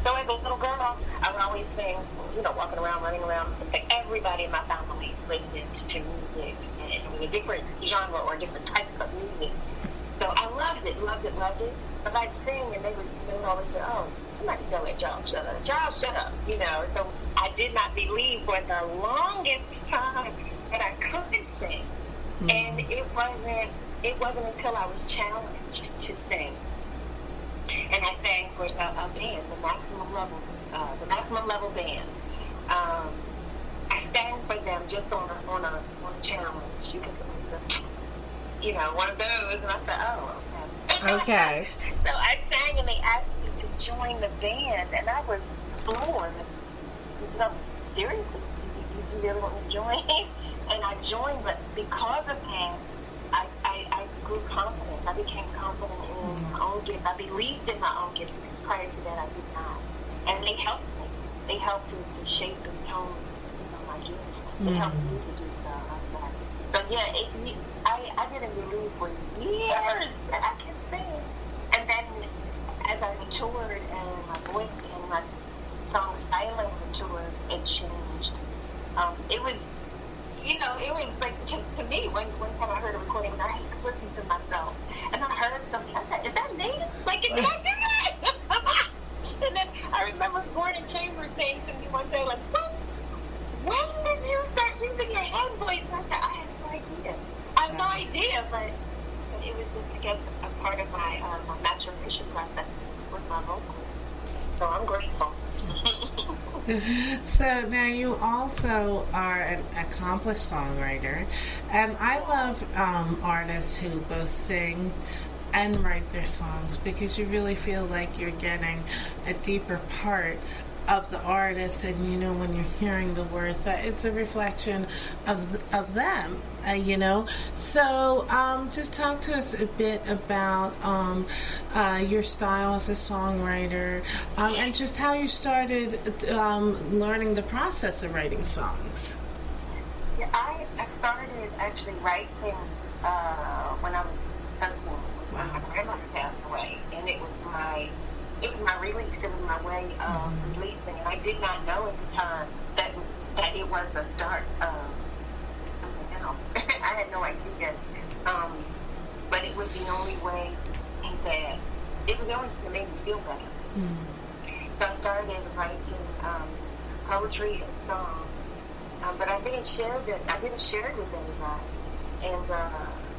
So as a little girl, I would always sing, walking around, running around. Everybody in my family listened to music, and it was a different genre or a different type of music. So I loved it. But I'd sing, and they would always say, "Oh, somebody tell that child shut up. Child, shut up." So I did not believe for the longest time that I could sing, and it wasn't until I was challenged to sing. And I sang for a band, the Maximum Level band. I sang for them just on a challenge. You can, one of those, and I said, oh, okay. So I sang, and they asked me to join the band, and I was floored. Seriously, you really want me to join? And I joined, but because of that, I grew confident. I became confident in my own gift. I believed in my own gift. Prior to that, I did not. And they helped me. They helped to shape and tone, my gift. They helped me to do stuff like that. So yeah, I didn't believe for years that I could sing. And then as I matured and my voice and my song styling matured, it changed. It was like, to me, one time I heard a recording, and I listened to myself, and I heard something, I said, is that me? Did I do that? And then I remember Gordon Chambers saying to me one day, when did you start using your head voice? And I said, I have no idea. I have no idea, but it was just, I guess, a part of my maturation process with my vocals. So I'm grateful. So now you also are an accomplished songwriter, and I love artists who both sing and write their songs, because you really feel like you're getting a deeper part of the artist, and when you're hearing the words, that it's a reflection of them. So just talk to us a bit about your style as a songwriter, and just how you started learning the process of writing songs. Yeah, I started actually writing when I was 13. Wow. My grandmother passed away, and it was my release. It was my way of releasing, and I did not know at the time that it was the start of something else. I had no idea, but it was the only way that it was the only thing that made me feel better. So I started writing poetry and songs, but I didn't share it with anybody.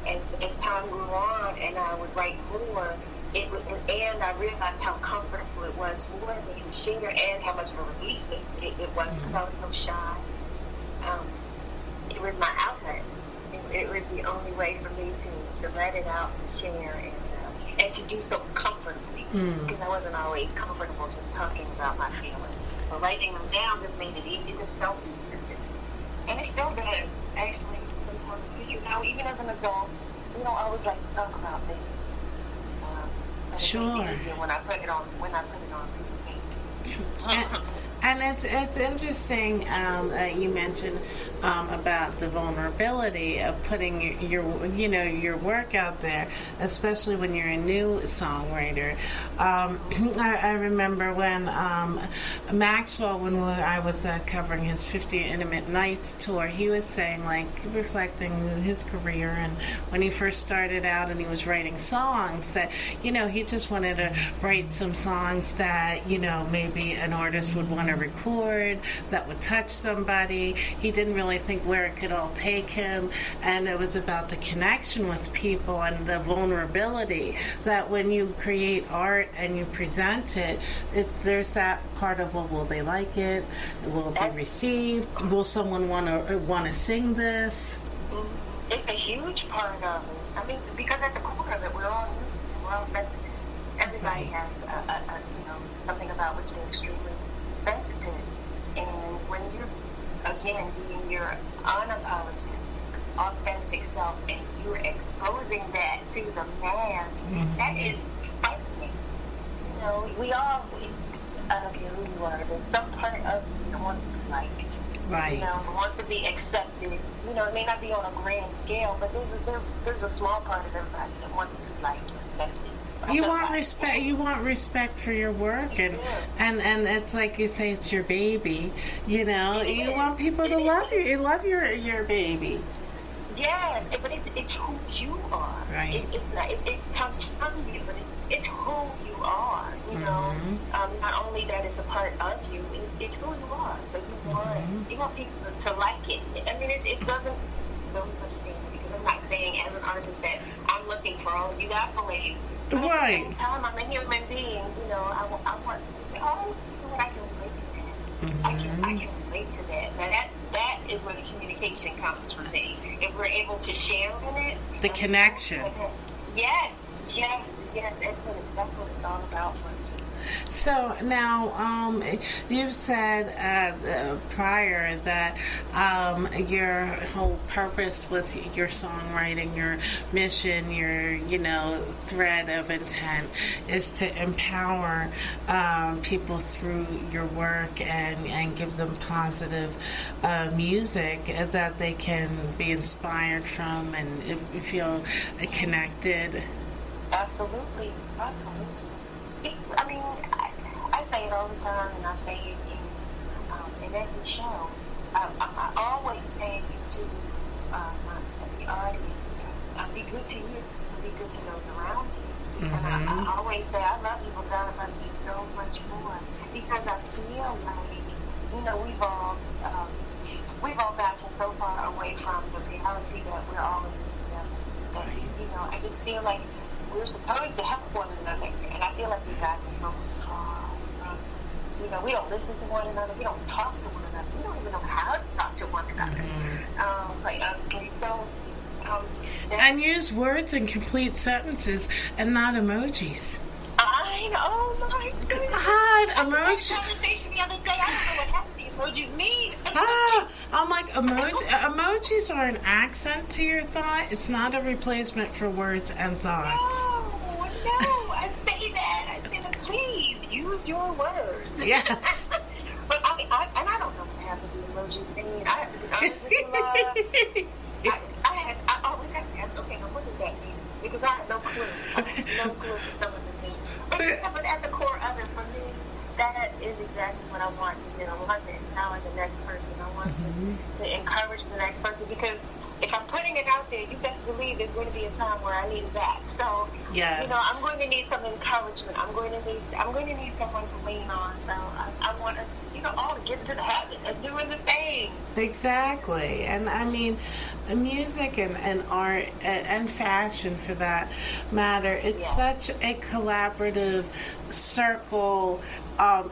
And as time grew on, and I would write more, and I realized how comfortable it was for me to share, and how much of a release it was, because I was so shy. It was my outlet. It was the only way for me to let it out, to share, and to do so comfortably, because I wasn't always comfortable just talking about my feelings. So writing them down just made it easy. It just felt easier to me. And it still does, actually, sometimes. Because, even as an adult, we don't always like to talk about things. But Sure. It's easier when I put it on a piece of paper. And it's interesting that you mentioned about the vulnerability of putting your work out there, especially when you're a new songwriter. I remember when Maxwell, when I was covering his 50 Intimate Nights tour, he was saying, like, reflecting his career and when he first started out and he was writing songs, that he just wanted to write some songs that maybe an artist would want to record, that would touch somebody. He didn't really think where it could all take him, and it was about the connection with people and the vulnerability, that when you create art and you present it, there's that part of, well, will they like it? Will it be received? Will someone want to sing this? It's a huge part of it. I mean, because at the core of it, we're all sensitive. Everybody has something about which they're extremely sensitive. And when you're, again, being your unapologetic, authentic self, and you're exposing that to the mass, that is frightening. We all, I don't care who you are, there's some part of you that wants to be liked. Right. Wants to be accepted. It may not be on a grand scale, but there's a small part of everybody that wants to be liked and accepted. You want respect. You want respect for your work, and it's like you say, it's your baby. You want people to love you. You love your baby. Yeah, but it's who you are. Right. It comes from you, but it's who you are. Not only that it's a part of you, it's who you are. So you want people to like it. I mean, it doesn't. Don't understand me, because I'm not saying as an artist that I'm looking for all of you accolades. Right. At the same time, I'm a human being. I want to say, oh, I can relate to that. I can relate to that. Now that is where the communication comes from me. If we're able to share in it, the connection. Yes. That's what it's all about for me. So now, you've said prior that your whole purpose with your songwriting, your mission, your thread of intent is to empower people through your work and give them positive music that they can be inspired from and feel connected. Absolutely. I mean, I say it all the time, and I say it in every show. I always say to the audience, be good to you, and be good to those around you. And I always say, I love you, but God loves you so much more. Because I feel like, we've all gotten so far away from the reality that we're all in this together. And, I just feel like we're supposed to help one another, and I feel like we've gotten so far from, we don't listen to one another, we don't talk to one another, we don't even know how to talk to one another, quite honestly. So, and use words in complete sentences and not emojis. I know, oh my goodness. God, I had emoji. a conversation the other day, I don't know what half of the emojis mean. I'm like, emojis are an accent to your thought. It's not a replacement for words and thoughts. No, I say that. I say that, please, use your words. Yes. But I don't know what half of the emojis mean. I have to be honest with you, I always have to ask, okay, now what does that mean? Because I have no clue. I have no clue for some of the things. But at the core of it, for me, that is exactly what I want to do. I want to empower the next person. I want to encourage the next person, because if I'm putting it out there, you best believe there's going to be a time where I need it back. So, yes. I'm going to need some encouragement. I'm going to need someone to lean on. So I want to, all of get into the habit of doing the thing. Exactly. And I mean, music and art and fashion for that matter, it's such a collaborative circle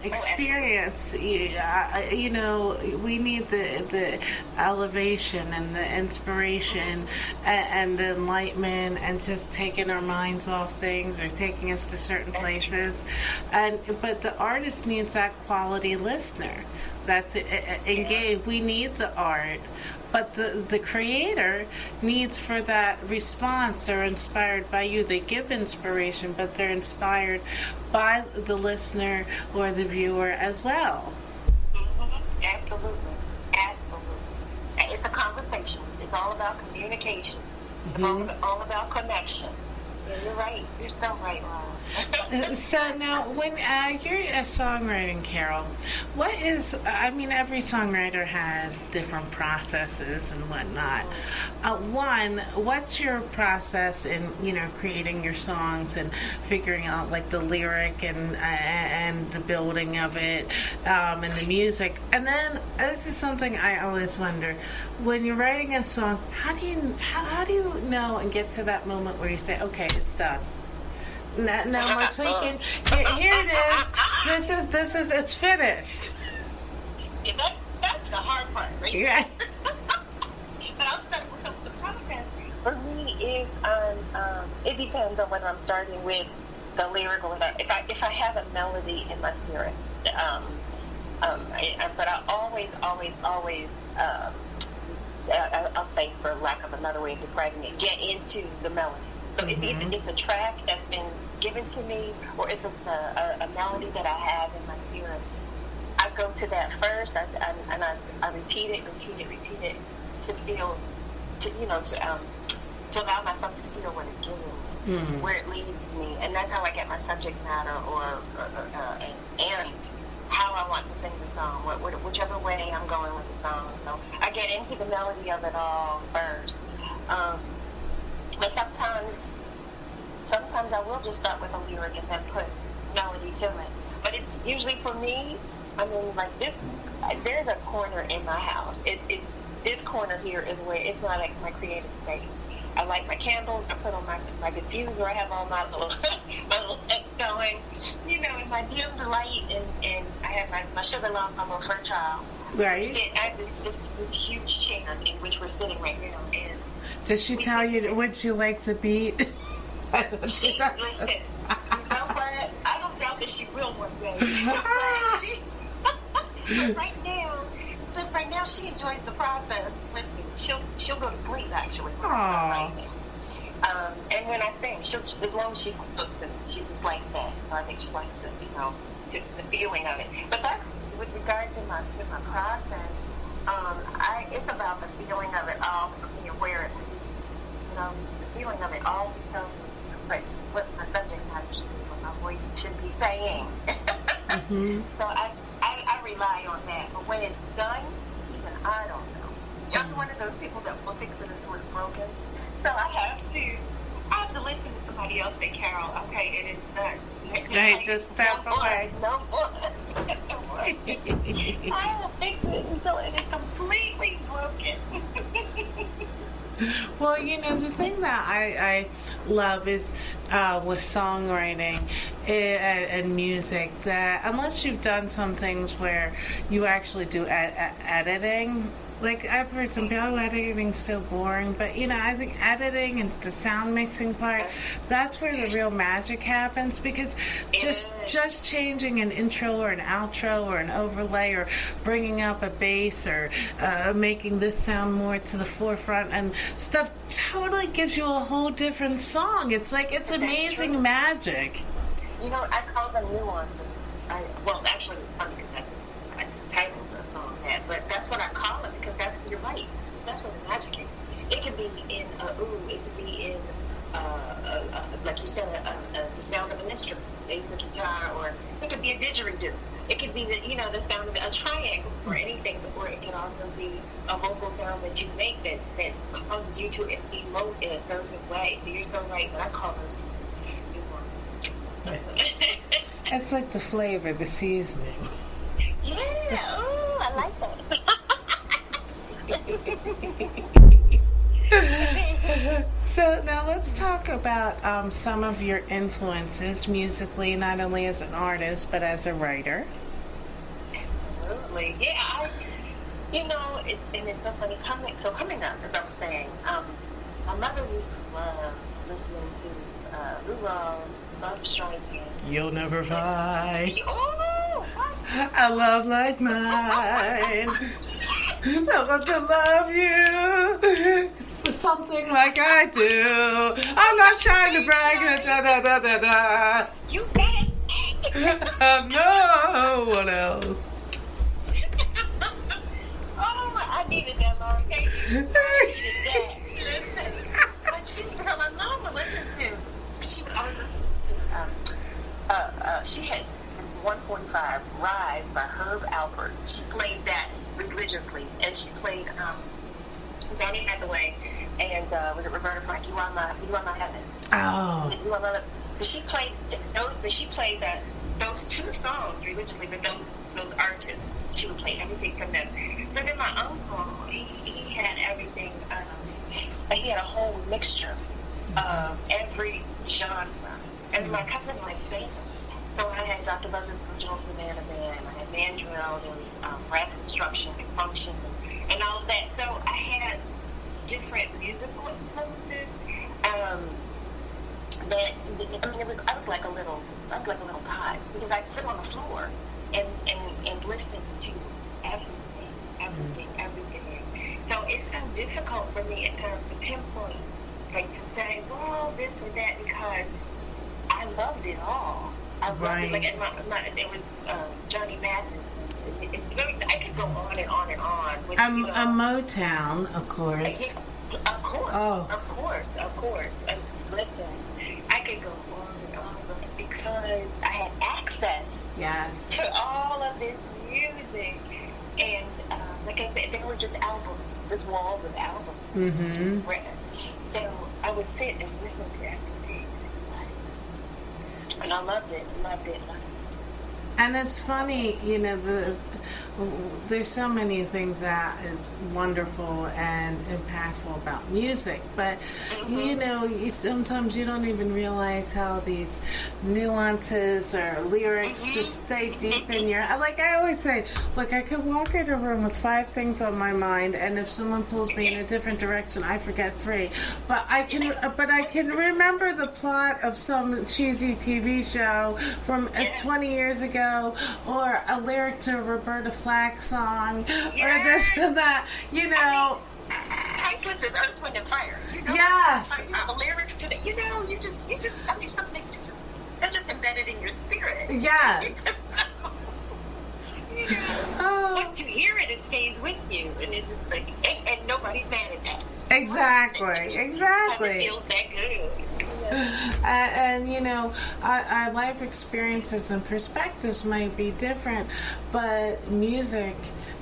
experience. You know, we need the elevation and the inspiration and the enlightenment and just taking our minds off things or taking us to certain places. But the artist needs that quality listener that's engaged. We need the art, but the creator needs for that response. They're inspired by you. They give inspiration, but they're inspired by the listener or the viewer as well. Mm-hmm. Absolutely. It's a conversation. It's all about communication. Mm-hmm. It's all about connection. Yeah, you're right. You're so right, Ron. So now, when you're a songwriting, Carol, what is, I mean, every songwriter has different processes and whatnot. One, what's your process in, you know, creating your songs and figuring out, like, the lyric and the building of it and the music? And then, this is something I always wonder, when you're writing a song, how do you know and get to that moment where you say, okay, it's done? No more tweaking. Here it is. This is it's finished. Yeah, that's the hard part, right? Yeah. But I'll start with the process. For me, is it depends on whether I'm starting with the lyric or if I have a melody in my spirit. But I always I'll say, for lack of another way of describing it, get into the melody. So if it's a track that's been given to me, or if it's a melody that I have in my spirit, I go to that first, and I repeat it to feel, to allow myself to feel what it's giving me, where it leads me, and that's how I get my subject matter and how I want to sing the song, whichever way I'm going with the song. So I get into the melody of it all first. But sometimes I will just start with a lyric and then put melody to it. But it's usually, for me, I mean, like this, there's a corner in my house. This corner here is where it's not like my creative space. I light my candles, I put on my diffuser, I have all my little sets going, you know, and my dimmed light, and I have my sugar lump, my little fur child. Right. I have this huge chair in which we're sitting right now. And does she tell you when she likes a beat? Listen, you know what? I don't doubt that she will one day. Right now, she enjoys the process with me. She'll go to sleep, actually. And when I sing, as long as she's close to me, she just likes that. So I think she likes the feeling of it. But that's with regard to my process. It's about the feeling of it all for me, where it leads. The feeling of it always tells me what my subject matter should be, what my voice should be saying. So I rely on that. But when it's done, even I don't know. I'm one of those people that will fix it until it's broken. So I have to listen to somebody else say, Carol, okay, it is done. Right, just step away. No more. I will fix it until it is completely broken. Well, the thing that I love is with songwriting and music, that unless you've done some things where you actually do editing, like I've heard some people, editing's so boring, but I think editing and the sound mixing part, that's where the real magic happens, because just changing an intro or an outro or an overlay or bringing up a bass or making this sound more to the forefront and stuff totally gives you a whole different song. It's like, it's amazing magic. I call them nuances. Actually, it's funny because I titled the song that, but that's what I call it, because you're right. That's where the magic is. It could be in it could be in like you said, the sound of an instrument, bass or guitar, or it could be a didgeridoo. It could be the sound of a triangle or anything, or it can also be a vocal sound that you make that causes you to emote in a certain way. So you're so right, but I call those nuance. It's like the flavor, the seasoning. Yeah. So now let's talk about some of your influences musically, not only as an artist but as a writer. Absolutely. Yeah, and it's so funny. Coming up, as I was saying, my mother used to love listening to Lou Rawls, Barbra Streisand. You'll never find Oh, what? a love like mine. I love to love you. Something like I do. I'm not trying to brag. Da, da, da, da, da. You got it. No one else. Oh, I needed that, Laura. Thank you. I needed that. So my mom would listen to, and she would always listen to, she had this 145 Rise by Herb Alpert. She played that religiously, and she played Danny Hathaway, and was it Roberta Flack? You are my heaven. Oh. You are my. So she played those two songs religiously, but those artists, she would play everything from them. So then my uncle, he had everything. He had a whole mixture of every genre, and my cousin liked bands. So I had Dr. Buzzard's original Savannah Band, I had Mandrill, there was Brass Construction and Function, and all of that. So I had different musical influences. I was like a little pod, because I'd sit on the floor and listen to everything. So it's so difficult for me at times to pinpoint, like to say, well, this or that, because I loved it all. I loved it. Like, and there was Johnny Mathis. I could go on and on and on. With, a Motown, of course. Of course. Oh. Of course. Listen, I could go on and on, but because I had access to all of this music, and like I said, they were just albums, just walls of albums. Mm-hmm. So I would sit and listen to everything, and I loved it. And it's funny, there's so many things that is wonderful and impactful about music, but sometimes you don't even realize how these nuances or lyrics just stay deep in your. Like I always say, look, I could walk in a room with 5 things on my mind, and if someone pulls me in a different direction, I forget 3. But I can remember the plot of some cheesy TV show from 20 years ago. Or a lyric to a Roberta Flack song, or this and that, Priceless is Earth, Wind, and Fire. Yes. The lyrics to it, some things they're just embedded in your spirit. Yes. Once you hear it, it stays with you, and it's just like, and nobody's mad at that. Exactly. It feels that good. And our life experiences and perspectives might be different, but music,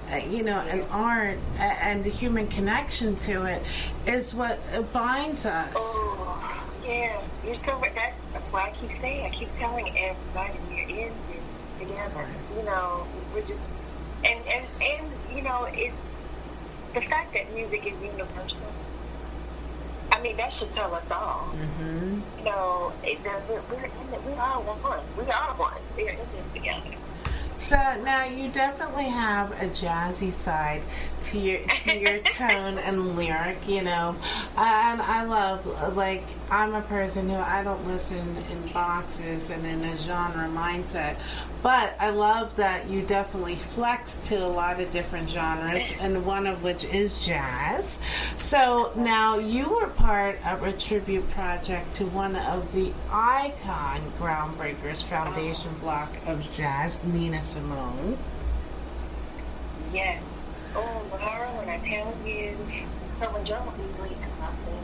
and art and the human connection to it is what binds us. Oh, yeah. You're so right. That's why I keep telling everybody we're in this together. We're just, and it's the fact that music is universal. I mean, that should tell us all. Mm-hmm. We're in it. We are one. We're in this together. So now you definitely have a jazzy side to your tone and lyric, and I love, like, I'm a person who I don't listen in boxes and in a genre mindset, but I love that you definitely flex to a lot of different genres, and one of which is jazz. So now you were part of a tribute project to one of the icon groundbreakers, foundation block of jazz, Nina Simone. Yes. Oh, Laura, when I tell you, so when Joe Beasley and my family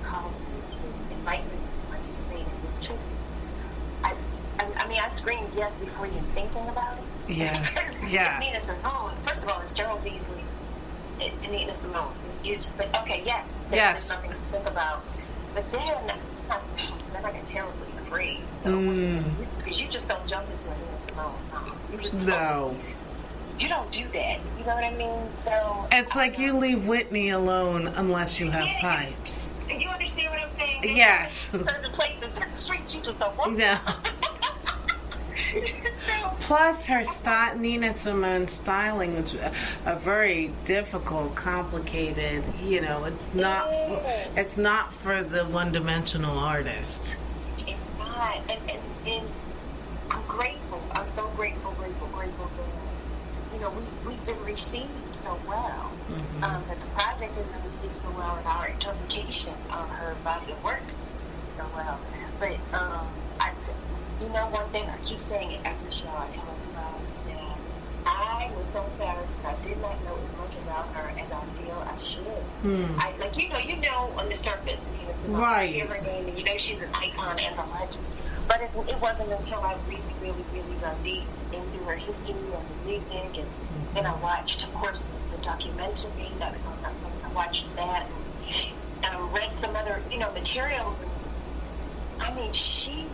called me to invite me to participate in this tribute, I mean, I screamed yes before even thinking about it. Yeah. Yeah. Nina Simone, first of all, it's Gerald Beasley and Nina Simone. You just think, okay, yes. There's something to think about. But then I get terribly afraid. So, because you just don't jump into a Nina Simone. No. You just don't. you don't do that. You know what I mean? So It's like you leave Whitney alone unless you have pipes. You understand what I'm saying? There's Yes. certain places, certain streets, you just don't want. Yeah. Plus, her style, Nina Simone's styling was a very difficult, complicated. You know, it's not for the one-dimensional artist. It's not, and I'm grateful. I'm so grateful that we've been received so well. That the project has been received so well, and our interpretation of her body of work is received so well. But one thing I keep saying in every show I tell everybody that I was so embarrassed that I did not know as much about her as I feel I should. You know, on the surface, right? You hear her name, and you know she's an icon and a legend. But it wasn't until I really, really, really got deep into her history and the music, and then I watched, of course, the documentary that was on Netflix. I watched that and read some other, materials. And, I mean, she,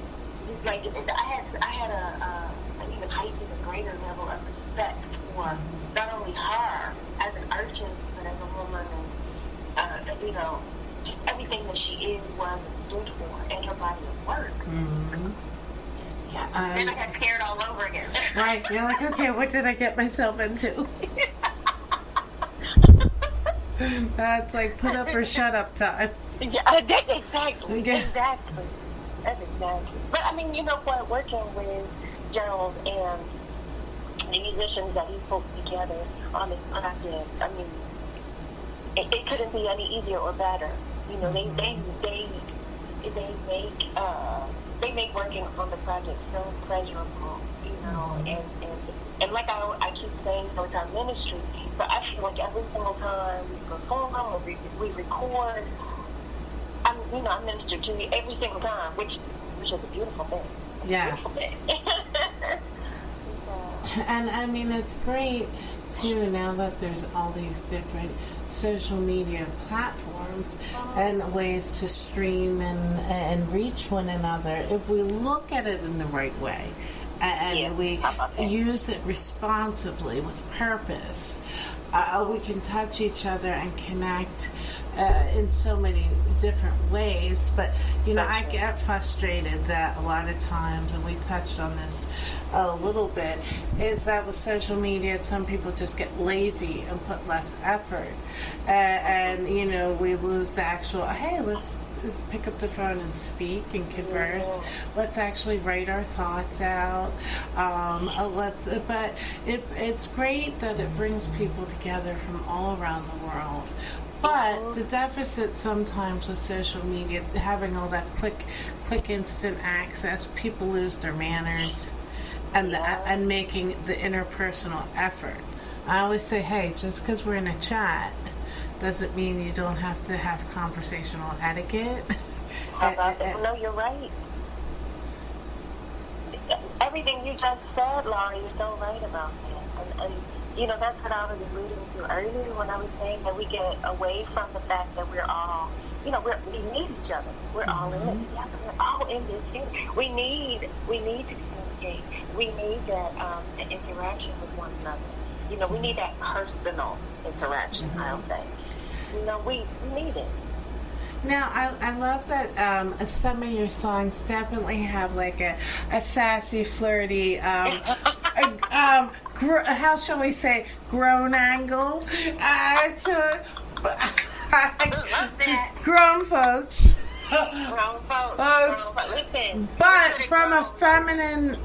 like, I had an even heightened, a greater level of respect for not only her as an artist, but as a woman, and just everything that she is, was, and stood for, and her body of work. Yeah, then I got scared all over again. Right, you're like, okay, what did I get myself into? That's like put up or shut up time. Yeah, exactly. Exactly. That's exactly. But I mean, you know what? Working with Gerald and the musicians that he's put together on this project, I mean, it couldn't be any easier or better. You know, they make working on the project so pleasurable. You know, and like I keep saying, it's our ministry. So I feel like every single time we perform or we record, I minister to you every single time, which is a beautiful thing. Yes. And I mean, it's great too now that there's all these different social media platforms and ways to stream and reach one another if we look at it in the right way. And we use it responsibly with purpose. We can touch each other and connect in so many different ways. But, I get frustrated that a lot of times, and we touched on this a little bit, is that with social media, some people just get lazy and put less effort. And we lose the actual, hey, let's pick up the phone and speak and converse. Let's actually write our thoughts out. But it's great that it brings people together from all around the world. But the deficit sometimes with social media, having all that quick instant access, people lose their manners and making the interpersonal effort. I always say, hey, just because we're in a chat doesn't mean you don't have to have conversational etiquette. No, you're right. Everything you just said, Laura, you're so right about that. And that's what I was alluding to earlier when I was saying that we get away from the fact that we're all, we need each other. We're all in it together. We're all in this together. We need to communicate. We need that interaction with one another. We need that personal interaction, I'll say. We need it. Now, I love that some of your songs definitely have like a sassy, flirty, how shall we say, grown angle to grown folks. Listen, but from a feminine,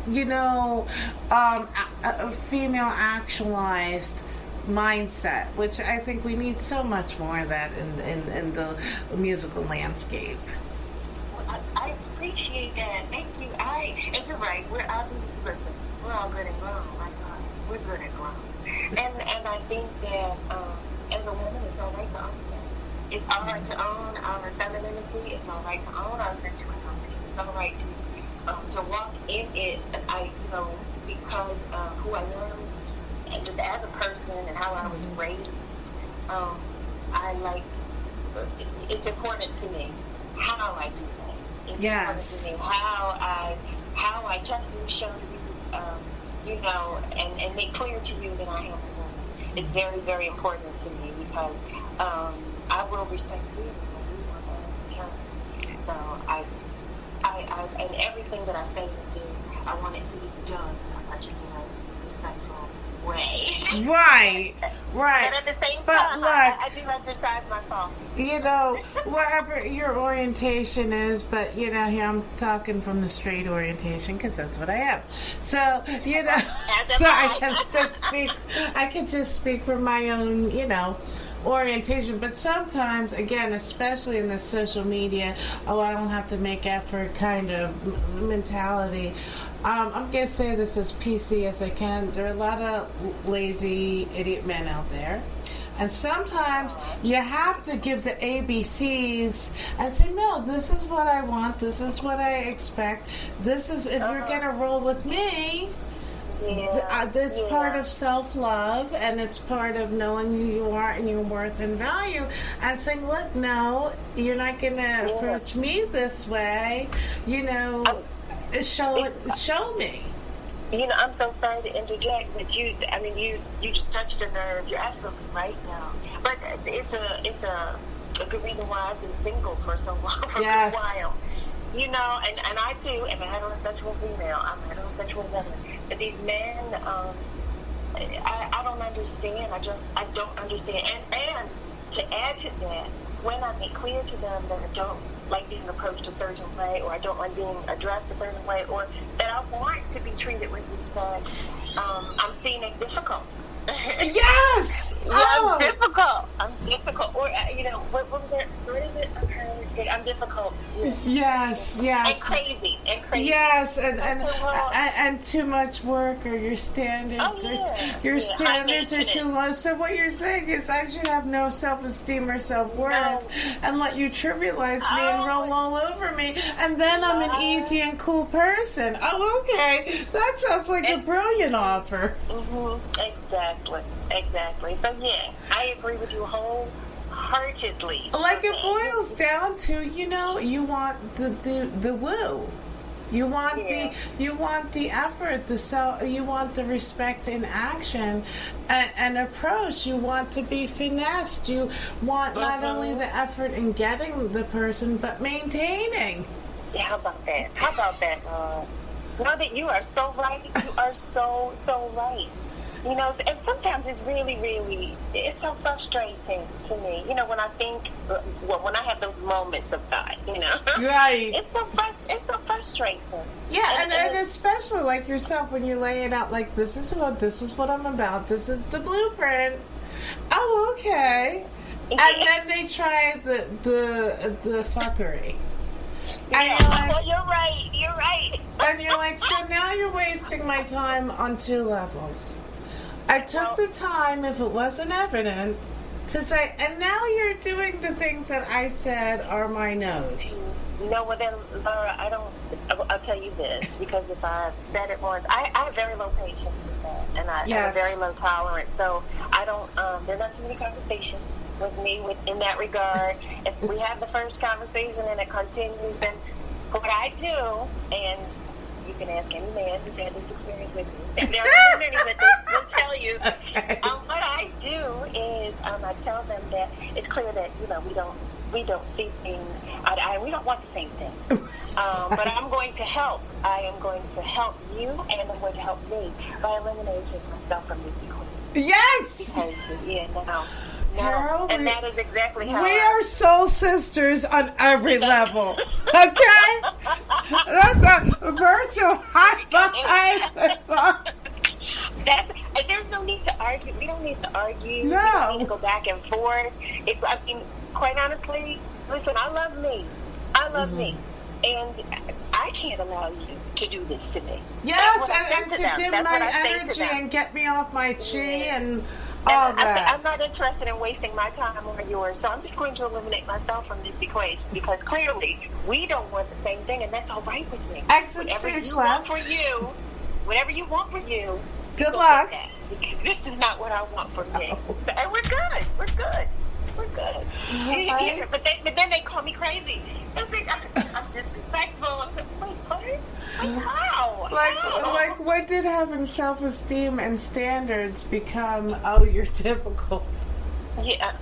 a female actualized mindset, which I think we need so much more of that in the musical landscape. I appreciate that. Thank you. And you're right. We're all good and grown. We're good and grown. And I think that as a woman, it's all right to own that. It's all right to own our femininity. It's all right to own our sexuality. It's all right to walk in it. Because of who I am. And just as a person and how I was raised, it's important to me how I do that. It's important to me how I tell you, show you, and make clear to you that I am a woman. It's very, very important to me because I will respect you. I do want that in return. So I and everything that I say and do, I want it to be done in a particular, respectful way. Right. And at the same time, I do exercise myself. Whatever your orientation is, but here I'm talking from the straight orientation because that's what I am. So so I can just speak from my own orientation. But sometimes, again, especially in this social media, I don't have to make effort kind of mentality. I'm going to say this as PC as I can. There are a lot of lazy idiot men out there. And sometimes you have to give the ABCs and say, no, this is what I want. This is what I expect. This is, if you're going to roll with me, it's part of self-love, and it's part of knowing who you are and your worth and value, and saying, look, no, you're not going to approach me this way. Show me. I'm so sorry to interject, but you just touched a nerve. You're absolutely right now. But it's a good reason why I've been single for so long, for a good while. And I too am a heterosexual female. I'm a heterosexual woman. But these men, I don't understand. I don't understand. And to add to that, when I make clear to them that I don't like being approached a certain way, or I don't like being addressed a certain way, or that I want to be treated with respect, I'm seen as difficult. Yes! I'm difficult. Or, what was it? What is it? I'm difficult. Yes. And crazy. Yes, and too much work, or your standards are too low. So what you're saying is I should have no self-esteem or self-worth and let you trivialize me and roll all over me, and then I'm an easy and cool person. Oh, okay. That sounds like a brilliant offer. Exactly. So I agree with you wholeheartedly. Like it boils down to, you want the woo. You want the effort, you want the respect in action and approach. You want to be finessed. You want not only the effort in getting the person, but maintaining. Yeah, how about that? Know that you are so right. You are so right. And sometimes it's really, really, it's so frustrating to me. When I think, when I have those moments of thought, Right. It's so frustrating. Yeah, and especially like yourself when you lay it out like, this is what I'm about. This is the blueprint. Oh, okay. And then they try the fuckery. And you're like, you're right. And you're like, so now you're wasting my time on two levels. I took the time, if it wasn't evident, to say, and now you're doing the things that I said are my no's. No, well then, Laura, I'll tell you this, because if I've said it once, I have very low patience with that, and I have a very low tolerance, so I don't, there are not too many conversations with me in that regard. If we have the first conversation and it continues, then what I do, and you can ask any man who's had this experience with me, and there are many, but they'll tell you. Okay. What I do is I tell them that it's clear that we don't see things eye to eye. We don't want the same thing. But I'm going to help. I am going to help you, and I'm going to help me by eliminating myself from this equation. Yes. Because Carol, and that is exactly how we are soul sisters on every level. Okay? That's a virtual high five. There's no need to argue. We don't need to argue. No. We don't need to go back and forth. Quite honestly, listen, I love me. Me. And I can't allow you to do this to me. Yes, and to dim my energy and get me off my chi and all that. I'm not interested in wasting my time or yours, so I'm just going to eliminate myself from this equation, because clearly we don't want the same thing, and that's all right with me. Exit stage left. Whatever you want for you, good luck. Because this is not what I want for me. And we're good. we're good. Yeah, but then they call me crazy. I think I'm disrespectful. I'm like, wait, what? Like, how? Like, when did having self-esteem and standards become, oh, you're difficult? Yeah.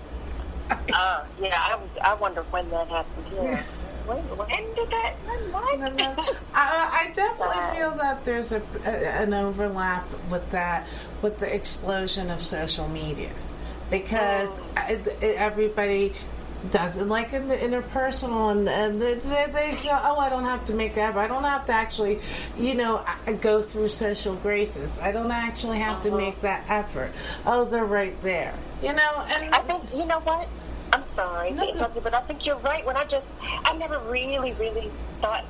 I wonder when that happened too. Yeah. When did that? What? I definitely feel that there's an overlap with that, with the explosion of social media, because everybody does it, like in the interpersonal, and they say, oh, I don't have to make that, I don't have to actually, go through social graces. I don't actually have to make that effort. Oh, they're right there, and I think, you know what? I'm sorry to interrupt you, but I think you're right. I never really, really thought,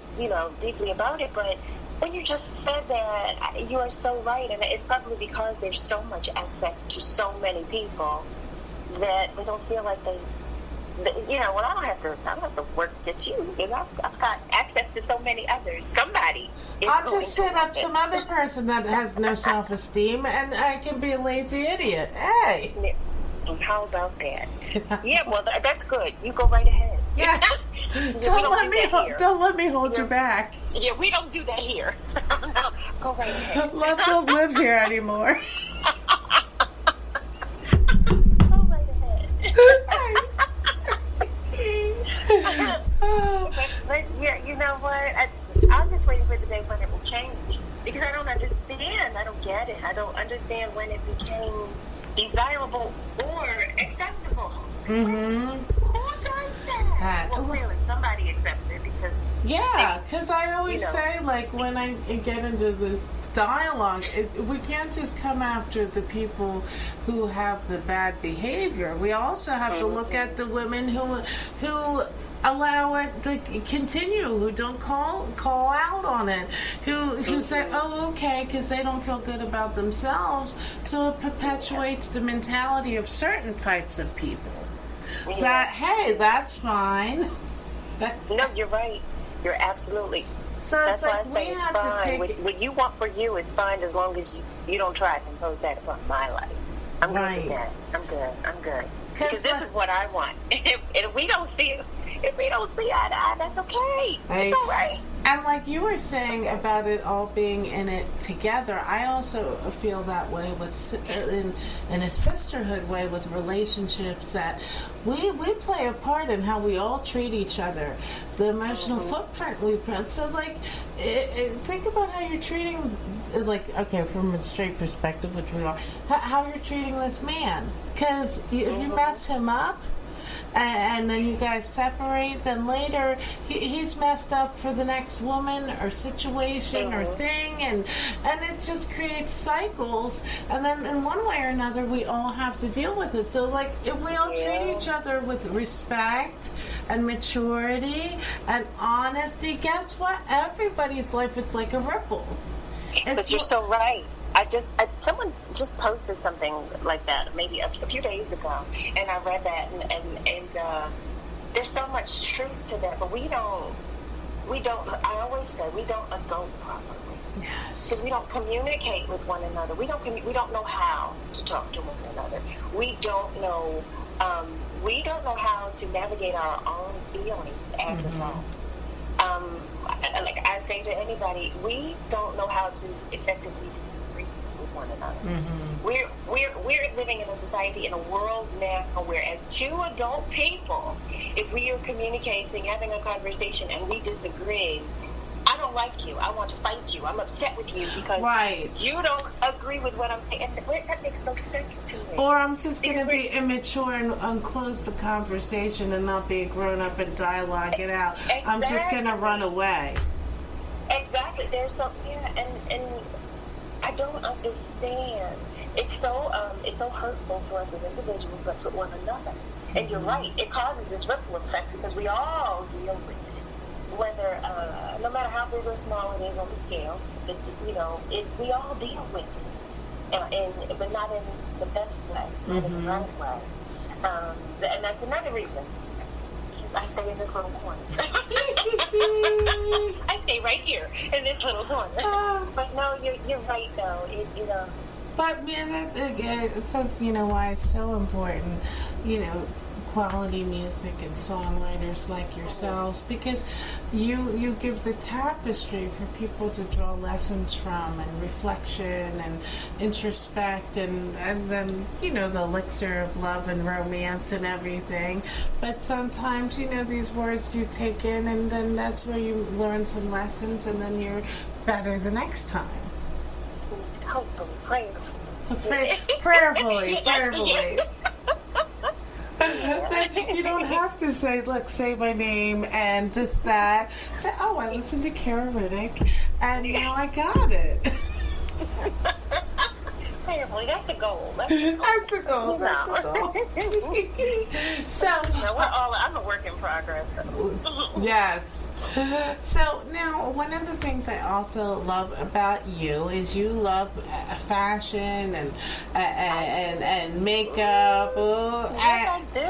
deeply about it, but when you just said that, you are so right, and it's probably because there's so much access to so many people that they don't feel like they, well, I don't have to work to get you. I've got access to so many others. Somebody is I'll going just to set up some other person that has no self-esteem, and I can be a lazy idiot. Hey. Yeah. How about that? Yeah, well, that's good. You go right ahead. Yeah. Don't let me hold you back. Yeah, we don't do that here. So, no, go right ahead. Love don't live here anymore. Go right ahead. but yeah, you know what? I'm just waiting for the day when it will change, because I don't understand. I don't get it. I don't understand when it became desirable or acceptable. Mm-hmm. Who does that? Well, really, somebody accepts it because I always say, like, when I get into the dialogue, we can't just come after the people who have the bad behavior. We also have to look at the women who allow it to continue, who don't call out on it, who say, oh, okay, because they don't feel good about themselves. So it perpetuates the mentality of certain types of people. Yeah. That, hey, that's fine. No, you're right. You're absolutely. So that's it's why like I say we it's have fine. to take What you want for you is fine, as long as you don't try to impose that upon my life. I'm good with that. I'm good. Because this is what I want. If we don't see eye to eye, that's okay. It's all right. And like you were saying about it all being in it together, I also feel that way in a sisterhood way with relationships, that we play a part in how we all treat each other, the emotional footprint we put. So like, think about how you're treating, like, okay, from a straight perspective, which we are, how you're treating this man. Because if you mess him up, and then you guys separate, then later he's messed up for the next woman or situation or thing, and it just creates cycles, and then in one way or another we all have to deal with it. So like, if we all treat each other with respect and maturity and honesty, guess what? Everybody's life, it's like a ripple. But you're so right. Someone just posted something like that maybe a few days ago, and I read that, and there's so much truth to that. But we don't. I always say we don't adult properly. Yes. Because we don't communicate with one another. We don't know how to talk to one another. We don't know how to navigate our own feelings as adults. Like I say to anybody, we don't know how to effectively disagree with one another. We're living in a society, in a world now where, as two adult people, if we are communicating, having a conversation, and we disagree, I don't like you, I want to fight you, I'm upset with you because you don't agree with what I'm saying. And that makes no sense to me. Or I'm just going to be immature and close the conversation and not be grown up and dialogue it out. Exactly. I'm just going to run away. Exactly. There's some, and I don't understand. It's so hurtful to us as individuals, but to one another. And you're right. It causes this ripple effect because we all deal with it. Whether, no matter how big or small it is on the scale, we all deal with it, but not in the best way, not in the right way. And that's another reason I stay in this little corner. I stay right here in this little corner. But no, you're right though. But man, that again, it says, why it's so important, quality music and songwriters like yourselves, because you give the tapestry for people to draw lessons from, and reflection and introspect, and then, you know, the elixir of love and romance and everything. But sometimes, you know, these words you take in, and then that's where you learn some lessons, and then you're better the next time. Hopefully, Prayerfully. You don't have to say, look, say my name and just that. Say, oh, I listened to Ciara Riddick, and now I got it. Prayerfully, that's the goal. That's the goal. So, I'm a work in progress. Yes. So now, one of the things I also love about you is you love fashion and makeup. Yes, I do.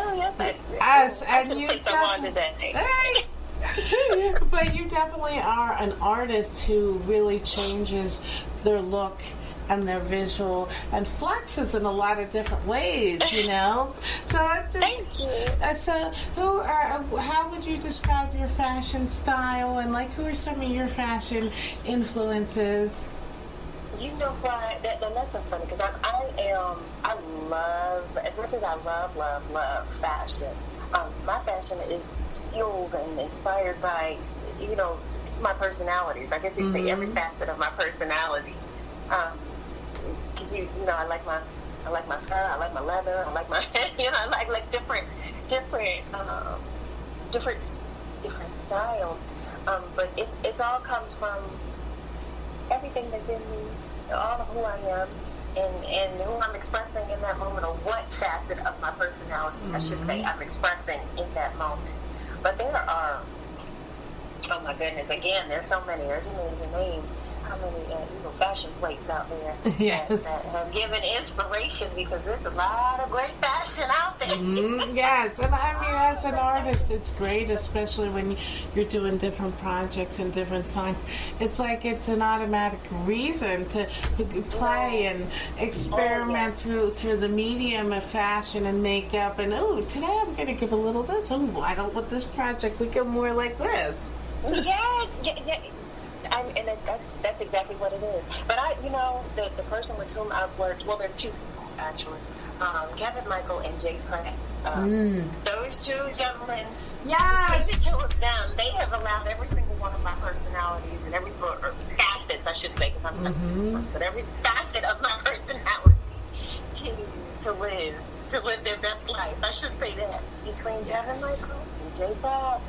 Yes, I and you put some on today. But you definitely are an artist who really changes their look and their visual and flexes in a lot of different ways, you know. So that's just, thank you. So how would you describe your fashion style, and like who are some of your fashion influences? You know what? That's so funny, because I love, as much as I love fashion. My fashion is fueled and inspired by, you know, it's my personalities. I guess you say every facet of my personality. Because you know, I like my fur, I like my leather, I like my, you know, I like different styles. But it all comes from everything that's in me, all of who I am, and who I'm expressing in that moment, or what facet of my personality, I should say, I'm expressing in that moment. But there are, oh my goodness, again, there's so many, there's amazing names. How many fashion plates out there yes. that have given inspiration, because there's a lot of great fashion out there. Yes, and I mean, as an artist, it's great, especially when you're doing different projects and different songs. It's like it's an automatic reason to play and experiment through the medium of fashion and makeup. And today I'm going to give a little this. I don't want this project. We get more like this. Yeah. And that's exactly what it is. But the person with whom I've worked, well, there are two actually, Kevin Michael and Jay Pratt. Those two gentlemen, yes, between the two of them, they have allowed every single one of my personalities and or facets, I should say, because I'm not but every facet of my personality to live their best life. I should say that. Between Kevin Michael and Jay Pratt,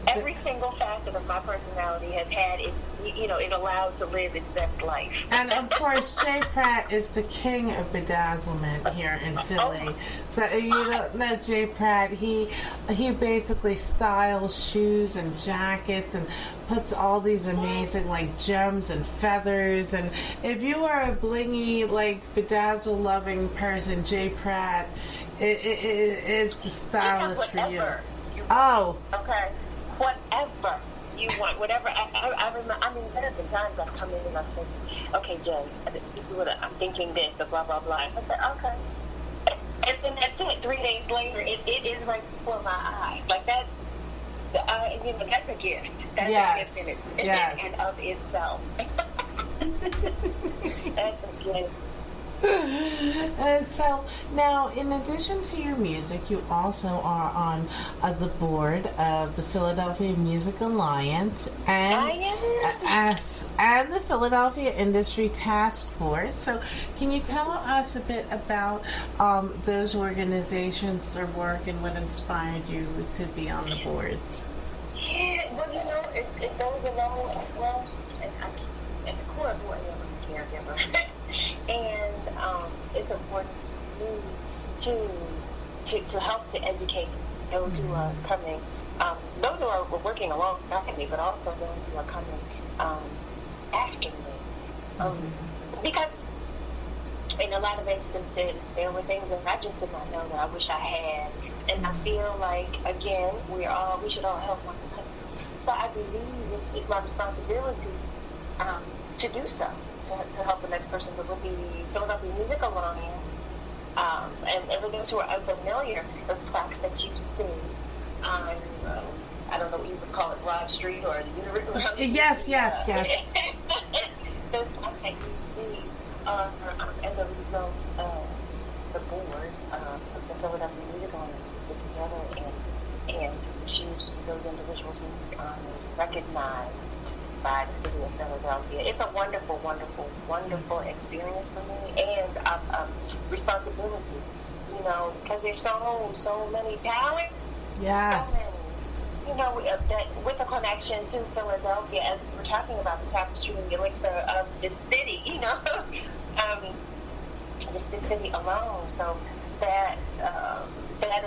every single facet of my personality has had it, it allowed to live its best life. And of course, Jay Pratt is the king of bedazzlement here in Philly. So you don't know Jay Pratt, he basically styles shoes and jackets and puts all these amazing like gems and feathers. And if you are a blingy, like bedazzle loving person, Jay Pratt is the stylist for you. Oh. Okay. Whatever you want, whatever. I remember. I mean, there have been times I've come in and I've said, "Okay, Jay, this is what I'm thinking. This, or blah blah blah." I said, "Okay," and then that's it. 3 days later, it is right before my eyes. Like that. That's a gift. That's a gift in it, and of itself. That's a gift. So now, in addition to your music, you also are on the board of the Philadelphia Music Alliance and the Philadelphia Industry Task Force. So can you tell us a bit about those organizations, their work, and what inspired you to be on the boards? Yeah, well, it goes along well, at the core of who I am, I'm a caregiver. And it's important to me to help to educate those who are coming, those who are working alongside me, but also those who are coming after me. Because in a lot of instances, there were things that I just did not know that I wish I had. And I feel like, again, we should all help one another. So I believe it's my responsibility to do so. To help the next person. But with the Philadelphia Music Alliance, And for those who are unfamiliar, those plaques that you see on, I don't know what you would call it, Rod Street or the University. Yes. Those plaques that you see are as a result of the board of the Philadelphia Music Owners to sit together and choose those individuals who are recognized by the city of Philadelphia. It's a wonderful, wonderful, wonderful experience for me, and responsibility, you know, because there's so many talents. Yes. So many, you know, that with a connection to Philadelphia, as we're talking about the tapestry and the elixir of the city, you know, just the city alone. So that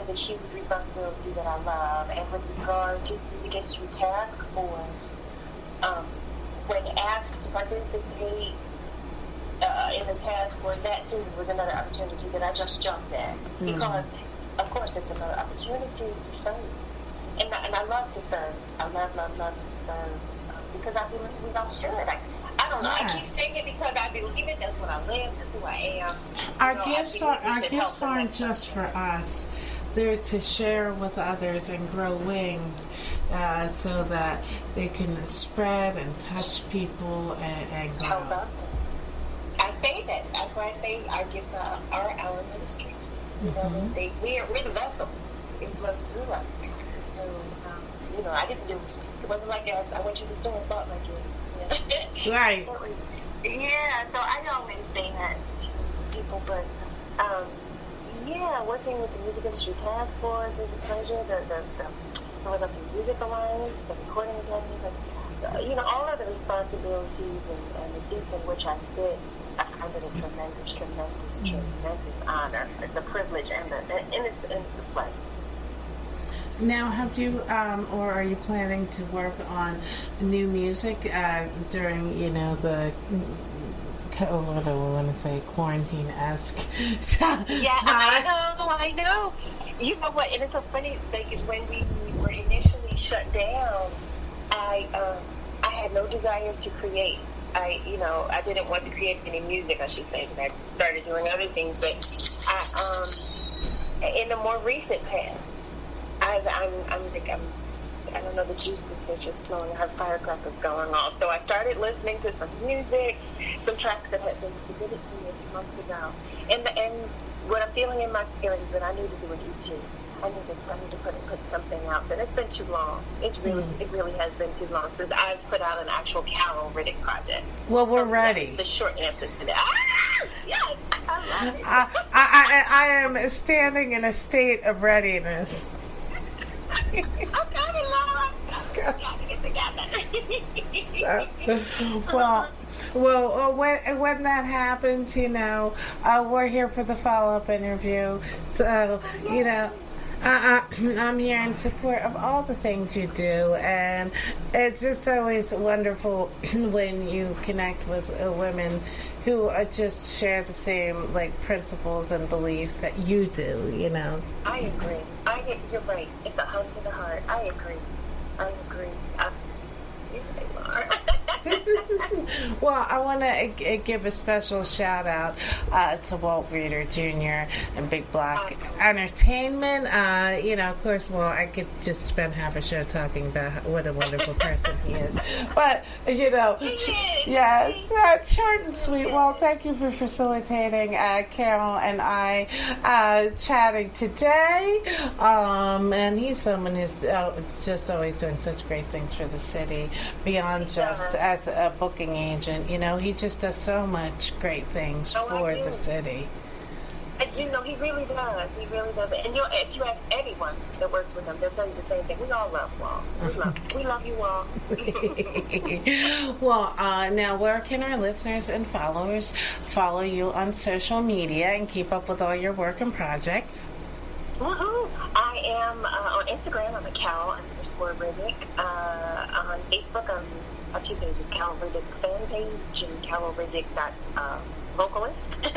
is a huge responsibility that I love. And with regard to Music Industry Task Force, when asked to participate in the task force, that too was another opportunity that I just jumped at, because of course it's another opportunity to serve, and I love to serve. I love to serve, because I believe we all should. I don't know. I keep saying it because I believe it. That's what I live. That's who I am. Our gifts aren't just for us. They're to share with others and grow wings, so that they can spread and touch people and grow. How about that? I say that. That's why I say our gifts are our ministry. You know, we're the vessel. It flows through us. So, you know, I didn't do. It wasn't like I went to the store and bought my gift. Right. Yeah. So I always say that to people, but. Yeah, working with the Music Industry Task Force is a pleasure. The Philadelphia Music Alliance, the Recording Academy, you know, all of the responsibilities and the seats in which I sit, I find it a tremendous honor. It's a privilege and it's a pleasure. Now, have you, or are you planning to work on new music during, you know, the... what do I want to say, quarantine-esque. Yeah, I know. You know what? And it's so funny. Like when we were initially shut down, I had no desire to create. I didn't want to create any music, I should say, because I started doing other things. But in the more recent past, I don't know, the juices are just flowing. I have firecrackers going off. So I started listening to some music, some tracks that had been submitted to me a few months ago. And what I'm feeling in my spirit is that I need to do an EP. I need to put something out. And it's been too long. It really has been too long since I've put out an actual Carol Riddick project. Well, we're ready. That's the short answer to that. Yes, I love it. I am standing in a state of readiness. I'm coming, Laura. Got to get together. Well, when that happens, you know, we're here for the follow-up interview. So, you know, I'm here in support of all the things you do, and it's just always wonderful when you connect with women who just share the same, like, principles and beliefs that you do, you know. I agree. You're right. It's a hug to the heart. I agree. Well, I want to give a special shout out to Walt Reeder Jr. and Big Black Entertainment. You know, of course, well, I could just spend half a show talking about what a wonderful person he is. But, you know, yes, short and sweet. Well, thank you for facilitating Carol and I chatting today. And he's someone who's just always doing such great things for the city, beyond just as a booking agent. You know, he just does so much great things for the city. I do know he really does. He really does. And if you ask anyone that works with him, they'll tell you the same thing. We all love Walt. We love you all. Well, now where can our listeners and followers follow you on social media and keep up with all your work and projects? Woohoo! I am on Instagram. I'm at Cal_Riddick. On Facebook, I'm on two pages: Cal Riddick fan page and Cal Riddick vocalist. Did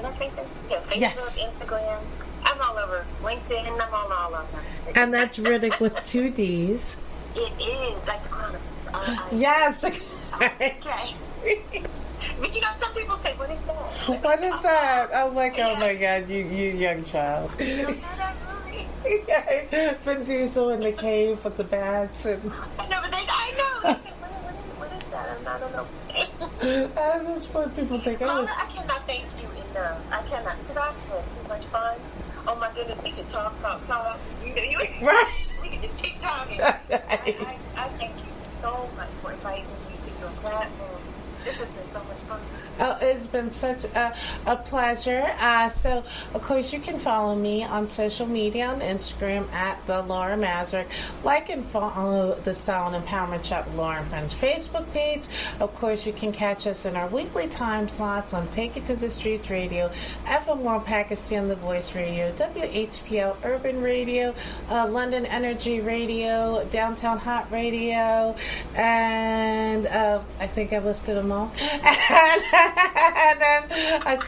I say Facebook? Yeah, Facebook, yes. Instagram. I'm all over. LinkedIn. I'm all over. And that's Riddick with 2 D's. It is like the Chronicles. Yes. Okay. But you know, some people say, "What is that?" What is that? I'm like, oh my God, you young child. Yeah, Vin Diesel in the cave with the bats and. I know. What is that? I don't know. That's what people think. Mama, I cannot thank you enough. I cannot, because I've had too much fun. Oh my goodness, we could talk. You Right. We could just keep talking. I thank you so much for inviting me to your platform. This has been so much fun. Oh, it's been such a pleasure. So, of course, you can follow me on social media on Instagram at the Laura Mazurek. Like and follow the Style and Empowerment Chat with Laura and Friends Facebook page. Of course, you can catch us in our weekly time slots on Take It to the Streets Radio, FM World Pakistan, The Voice Radio, WHTL Urban Radio, London Energy Radio, Downtown Hot Radio, and I think I listed them all. And then, of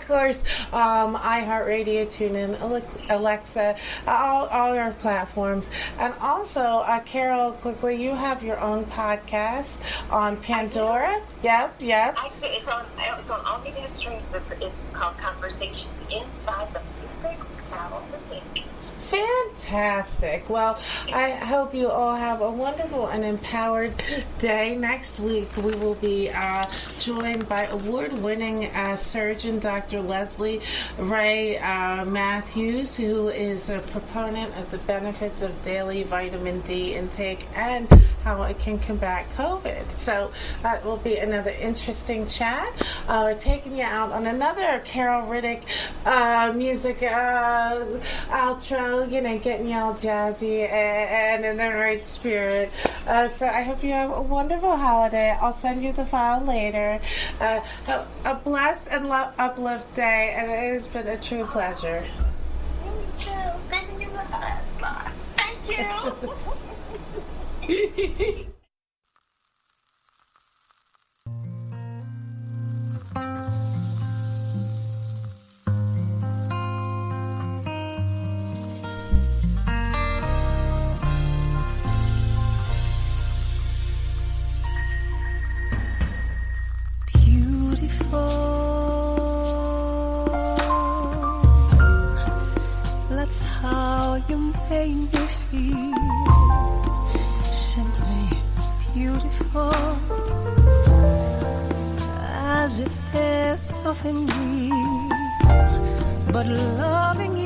course, iHeartRadio, TuneIn, Alexa, all our platforms. And also, Carol, quickly, you have your own podcast on Pandora. Yep. It's on Omnia Stream. It's called Conversations Inside the Music Tower of the Think. Fantastic. Well, I hope you all have a wonderful and empowered day. Next week, we will be joined by award-winning surgeon Dr. Leslie Ray Matthews, who is a proponent of the benefits of daily vitamin D intake and how it can combat COVID. So that will be another interesting chat. We're taking you out on another Carol Riddick music outro, getting you all jazzy and in the right spirit. So I hope you have a wonderful holiday. I'll send you the file later. Have a blessed and uplift day, and it has been a true pleasure. Thank you. Thank you. That's how you made me feel. Simply beautiful. As if there's nothing real but loving you.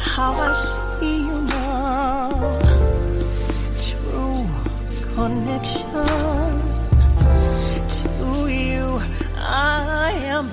How I see you now, true connection to you. I am.